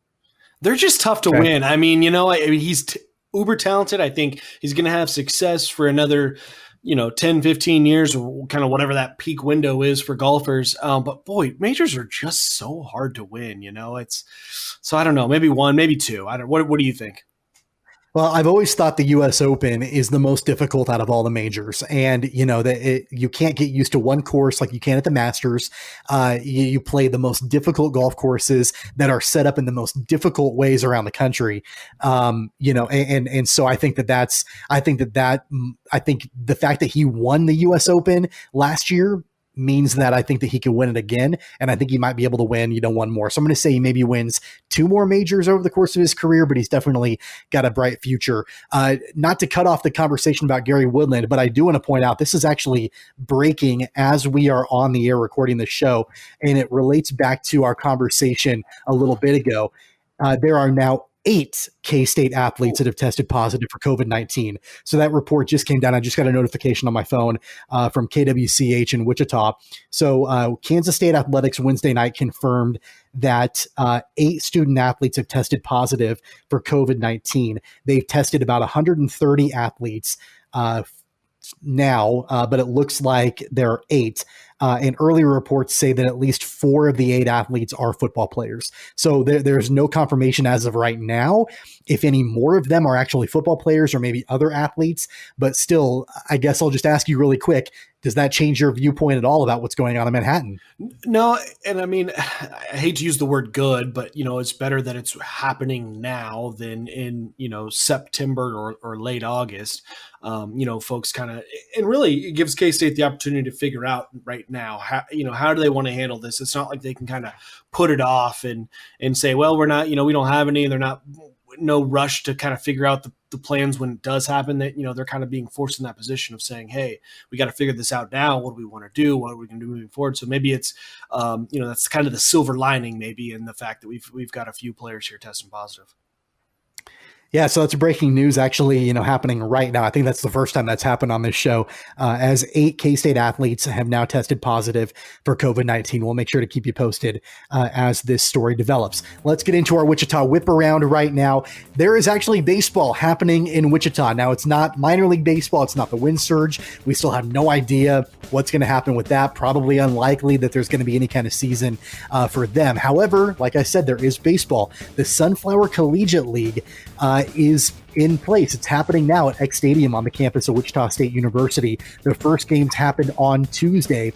They're just tough to win. I mean, he's uber talented. I think he's going to have success for another 10, 15 years, or kind of whatever that peak window is for golfers. But boy, majors are just so hard to win. So I don't know, maybe one, maybe two. What do you think? Well, I've always thought the U.S. Open is the most difficult out of all the majors. And, you can't get used to one course like you can at the Masters. You play the most difficult golf courses that are set up in the most difficult ways around the country. And so I think I think the fact that he won the U.S. Open last year means that I think that he can win it again. And I think he might be able to win, one more. So I'm going to say he maybe wins two more majors over the course of his career, but he's definitely got a bright future. Not to cut off the conversation about Gary Woodland, but I do want to point out this is actually breaking as we are on the air recording the show. And it relates back to our conversation a little bit ago. There are now 8 K-State athletes that have tested positive for COVID-19. So that report just came down. I just got a notification on my phone from KWCH in Wichita. So Kansas State Athletics Wednesday night confirmed that 8 student athletes have tested positive for COVID-19. They've tested about 130 athletes now, but it looks like there are 8. And earlier reports say that at least 4 of the 8 athletes are football players. So there's no confirmation as of right now if any more of them are actually football players or maybe other athletes. But still, I guess I'll just ask you really quick, does that change your viewpoint at all about what's going on in Manhattan? No, and I mean, I hate to use the word good, but, it's better that it's happening now than in, September or late August. Folks kind of, and really it gives K-State the opportunity to figure out right now, how do they want to handle this? It's not like they can kind of put it off and say, well, we're not, we don't have any, and they're not, no rush to kind of figure out the plans when it does happen, that, they're kind of being forced in that position of saying, hey, we got to figure this out now. What do we want to do? What are we going to do moving forward? So maybe it's, that's kind of the silver lining maybe in the fact that we've got a few players here testing positive. Yeah, so that's breaking news actually, happening right now. I think that's the first time that's happened on this show, as 8 K-State athletes have now tested positive for COVID-19. We'll make sure to keep you posted as this story develops. Let's get into our Wichita Whip Around right now. There is actually baseball happening in Wichita. Now, it's not minor league baseball. It's not the wind surge. We still have no idea what's going to happen with that. Probably unlikely that there's going to be any kind of season for them. However, like I said, there is baseball. The Sunflower Collegiate League is in place. It's happening now at Eck Stadium on the campus of Wichita State University. The first games happened on Tuesday.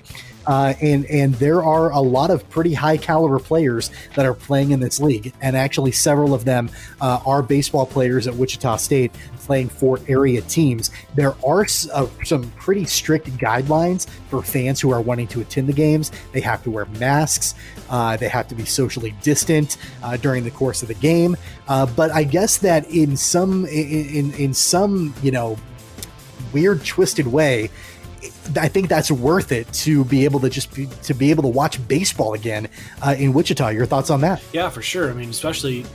And there are a lot of pretty high caliber players that are playing in this league. And actually several of them are baseball players at Wichita State playing for area teams. There are some pretty strict guidelines for fans who are wanting to attend the games. They have to wear masks. They have to be socially distant during the course of the game. But I guess that in some weird, twisted way, I think that's worth it to be able to watch baseball again in Wichita. Your thoughts on that? Yeah, for sure. I mean, especially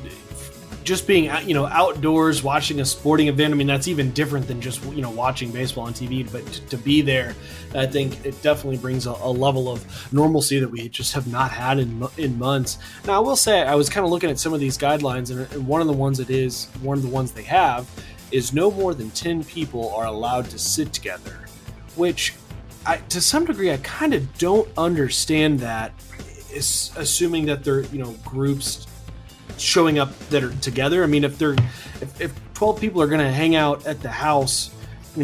just being outdoors watching a sporting event. I mean, that's even different than just watching baseball on TV. But to be there, I think it definitely brings a level of normalcy that we just have not had in months. Now, I will say I was kind of looking at some of these guidelines, and one of the ones they have is no more than 10 people are allowed to sit together, which to some degree I kind of don't understand that, is assuming that they're groups showing up that are together. I mean, if 12 people are going to hang out at the house,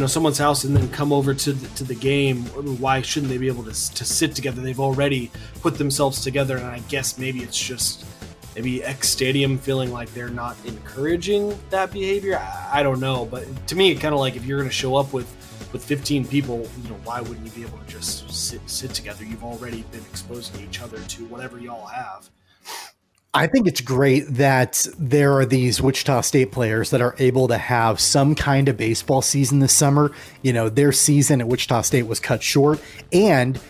someone's house, and then come over to the game, why shouldn't they be able to sit together? They've already put themselves together, and I guess maybe it's just Eck Stadium feeling like they're not encouraging that behavior. I don't know, but to me, it kind of like, if you're going to show up with 15 people, why wouldn't you be able to just sit together? You've already been exposing each other to whatever y'all have. I think it's great that there are these Wichita State players that are able to have some kind of baseball season this summer. Their season at Wichita State was cut short, and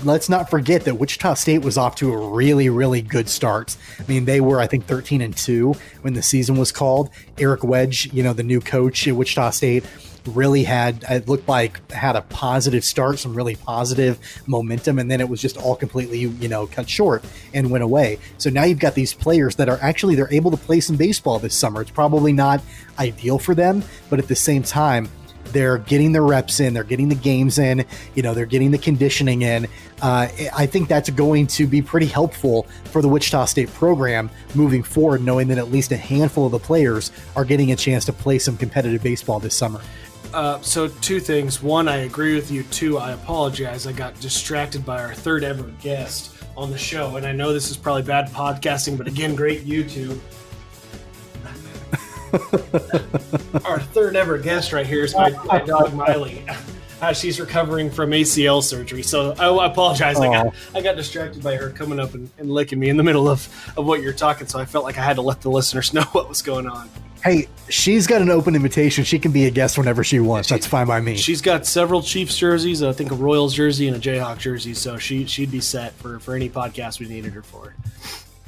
let's not forget that Wichita State was off to a really, really good start. I mean, they were, I think, 13-2 when the season was called. Eric Wedge, the new coach at Wichita State, really had a positive start, some really positive momentum, and then it was just all completely, cut short and went away. So now you've got these players that are actually, they're able to play some baseball this summer. It's probably not ideal for them, but at the same time, they're getting the reps in, they're getting the games in, they're getting the conditioning in. I think that's going to be pretty helpful for the Wichita State program moving forward, knowing that at least a handful of the players are getting a chance to play some competitive baseball this summer. So 2 things. 1, I agree with you. 2, I apologize. I got distracted by our third ever guest on the show. And I know this is probably bad podcasting, but again, great YouTube. Our third ever guest right here is my dog, Miley. She's recovering from ACL surgery. So I apologize. I got distracted by her coming up and licking me in the middle of what you're talking. So I felt like I had to let the listeners know what was going on. Hey, she's got an open invitation. She can be a guest whenever she wants. That's fine by me. She's got several Chiefs jerseys, I think a Royals jersey and a Jayhawk jersey, so she'd be set for any podcast we needed her for.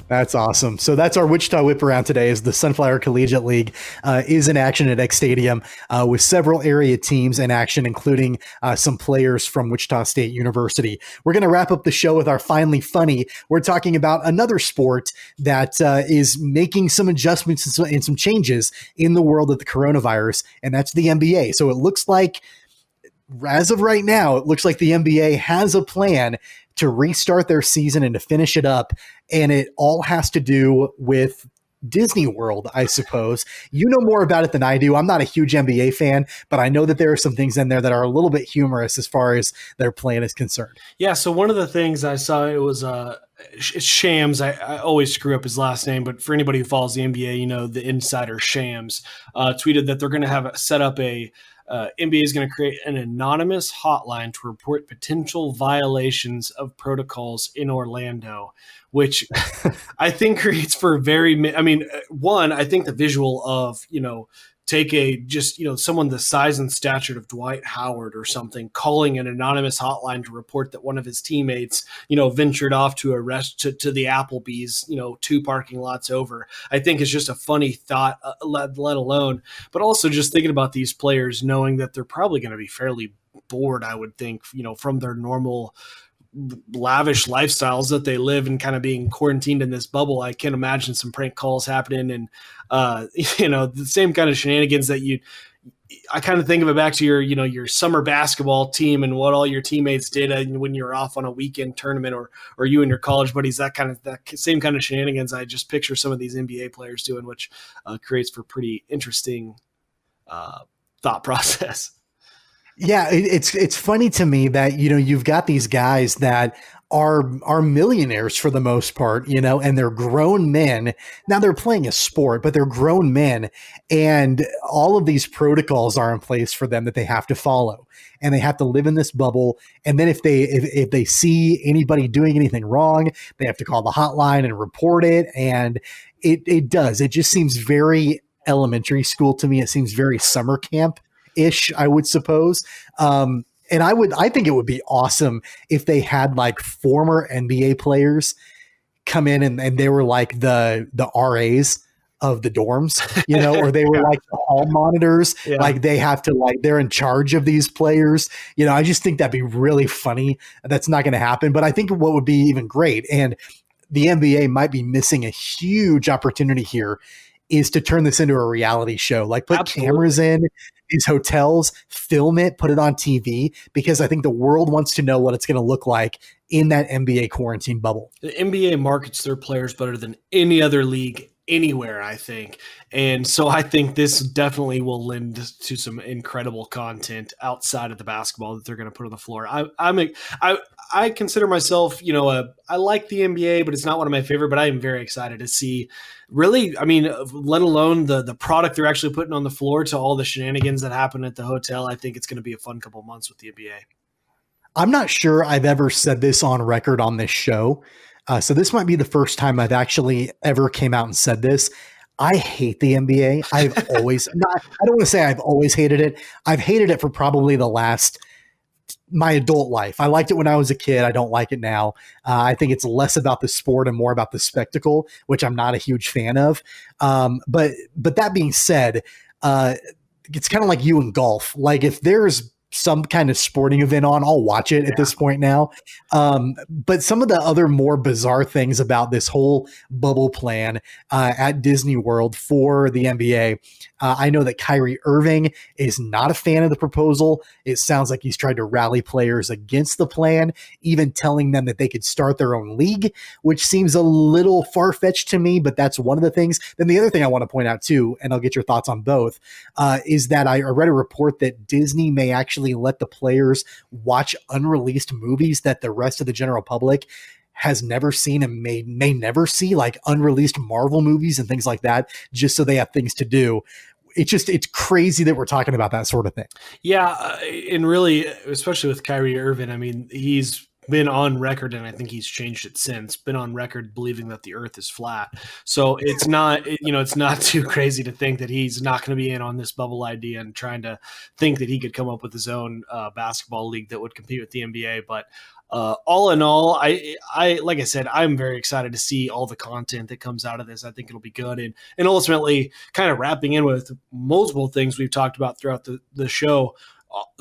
That's awesome. So that's our Wichita Whip Around today, as the Sunflower Collegiate League is in action at Eck Stadium with several area teams in action, including some players from Wichita State University. We're going to wrap up the show with our Finally Funny. We're talking about another sport that is making some adjustments and some changes in the world of the coronavirus, and that's the NBA. So it looks like as of right now, it looks like the NBA has a plan to restart their season and to finish it up. And it all has to do with Disney World, I suppose. You know more about it than I do. I'm not a huge NBA fan, but I know that there are some things in there that are a little bit humorous as far as their plan is concerned. Yeah, so one of the things I saw, it was it's Shams. I always screw up his last name, but for anybody who follows the NBA, you know, the insider Shams tweeted that they're going to have set up a NBA is going to create an anonymous hotline to report potential violations of protocols in Orlando, which I think creates for one, I think the visual of, take someone the size and stature of Dwight Howard or something, calling an anonymous hotline to report that one of his teammates, ventured off to to the Applebee's, 2 parking lots over, I think is just a funny thought, let alone, but also just thinking about these players, knowing that they're probably going to be fairly bored, I would think, from their normal lavish lifestyles that they live and kind of being quarantined in this bubble. I can imagine some prank calls happening and, the same kind of shenanigans that I kind of think of it back to your summer basketball team and what all your teammates did when you were off on a weekend tournament or you and your college buddies, that same kind of shenanigans. I just picture some of these NBA players doing, which creates for pretty interesting thought process. Yeah, it's funny to me that, you've got these guys that are millionaires for the most part, and they're grown men. Now they're playing a sport, but they're grown men, and all of these protocols are in place for them that they have to follow, and they have to live in this bubble. And then if they see anybody doing anything wrong, they have to call the hotline and report it. And it just seems very elementary school to me. It seems very summer camp ish, I would suppose. And I think it would be awesome if they had like former NBA players come in and they were like the RAs of the dorms, or they were like the hall monitors. Yeah. Like they have to they're in charge of these players. I just think that'd be really funny. That's not going to happen, but I think what would be even great, and the NBA might be missing a huge opportunity here, is to turn this into a reality show. Like put cameras in these hotels, film it, put it on TV, because I think the world wants to know what it's going to look like in that NBA quarantine bubble. The NBA markets their players better than any other league anywhere, I think. And so I think this definitely will lend to some incredible content outside of the basketball that they're going to put on the floor. I consider myself, I like the NBA, but it's not one of my favorite, but I am very excited to see really, let alone the product they're actually putting on the floor to all the shenanigans that happen at the hotel. I think it's going to be a fun couple months with the NBA. I'm not sure I've ever said this on record on this show. So this might be the first time I've actually ever came out and said this. I hate the NBA. I've always I don't want to say I've always hated it. I've hated it for probably my adult life. I liked it when I was a kid. I don't like it now. I think it's less about the sport and more about the spectacle, which I'm not a huge fan of. But that being said, it's kind of like you in golf. Like if there's some kind of sporting event on, I'll watch it at this point now. But some of the other more bizarre things about this whole bubble plan at Disney World for the NBA, I know that Kyrie Irving is not a fan of the proposal. It sounds like he's tried to rally players against the plan, even telling them that they could start their own league, which seems a little far-fetched to me, but that's one of the things. Then the other thing I want to point out too, and I'll get your thoughts on both, is that I read a report that Disney may actually let the players watch unreleased movies that the rest of the general public has never seen and may never see, like unreleased Marvel movies and things like that, just so they have things to do. It's crazy that we're talking about that sort of thing. Yeah. And really, especially with Kyrie Irving, he's been on record, and I think he's changed it since, been on record believing that the earth is flat. So it's not, it's not too crazy to think that he's not going to be in on this bubble idea and trying to think that he could come up with his own basketball league that would compete with the NBA. But all in all, I like I said, I'm very excited to see all the content that comes out of this. I think it'll be good. And ultimately kind of wrapping in with multiple things we've talked about throughout the show,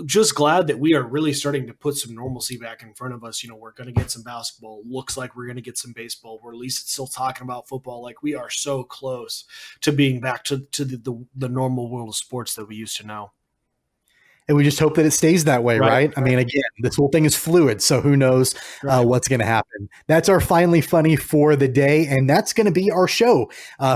just glad that we are really starting to put some normalcy back in front of us. We're going to get some basketball. Looks like we're going to get some baseball. We're at least still talking about football. Like we are so close to being back to the normal world of sports that we used to know. And we just hope that it stays that way, right? I mean, again, this whole thing is fluid, so who knows what's going to happen. That's our Finally Funny for the day, and that's going to be our show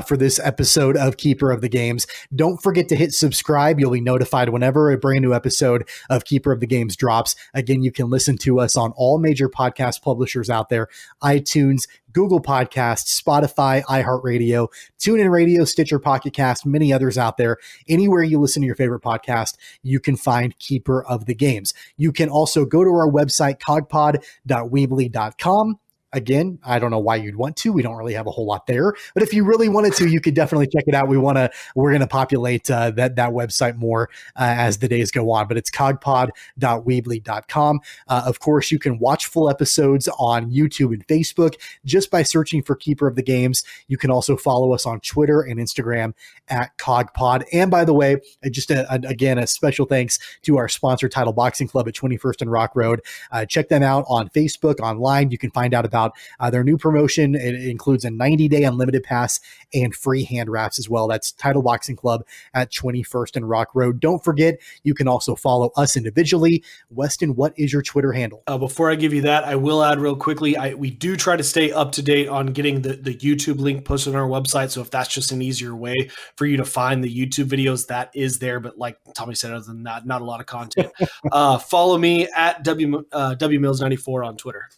for this episode of Keeper of the Games. Don't forget to hit subscribe. You'll be notified whenever a brand new episode of Keeper of the Games drops. Again, you can listen to us on all major podcast publishers out there, iTunes, Google Podcasts, Spotify, iHeartRadio, TuneIn Radio, Stitcher, Pocket Cast, many others out there. Anywhere you listen to your favorite podcast, you can find Keeper of the Games. You can also go to our website, cogpod.weebly.com. Again, I don't know why you'd want to. We don't really have a whole lot there, but if you really wanted to, you could definitely check it out. We're going to populate that website more as the days go on, but it's cogpod.weebly.com. Of course, you can watch full episodes on YouTube and Facebook just by searching for Keeper of the Games. You can also follow us on Twitter and Instagram at CogPod. And by the way, just again, a special thanks to our sponsor, Title Boxing Club at 21st and Rock Road. Check them out on Facebook, online. You can find out about their new promotion. It includes a 90-day unlimited pass and free hand wraps as well. That's Title Boxing Club at 21st and Rock Road. Don't forget, you can also follow us individually. Weston, what is your Twitter handle? Before I give you that, I will add real quickly, we do try to stay up to date on getting the YouTube link posted on our website. So if that's just an easier way for you to find the YouTube videos, that is there. But like Tommy said, other than that, not a lot of content. Follow me at WMills94 on Twitter.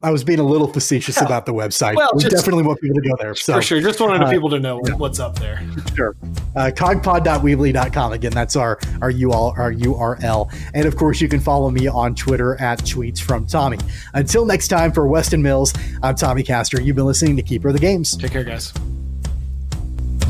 I was being a little facetious about the website. Well, we definitely want people to go there. So, for sure. Just wanted people to know what's up there. Sure. Cogpod.weebly.com. Again, that's our URL. And of course, you can follow me on Twitter at Tweets from Tommy. Until next time, for Weston Mills, I'm Tommy Castor. You've been listening to Keeper of the Games. Take care, guys.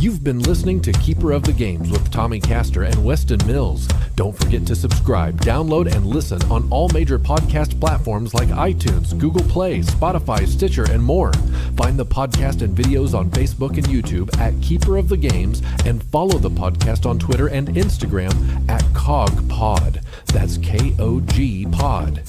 You've been listening to Keeper of the Games with Tommy Castor and Weston Mills. Don't forget to subscribe, download, and listen on all major podcast platforms like iTunes, Google Play, Spotify, Stitcher, and more. Find the podcast and videos on Facebook and YouTube at Keeper of the Games, and follow the podcast on Twitter and Instagram at CogPod. That's KOG Pod.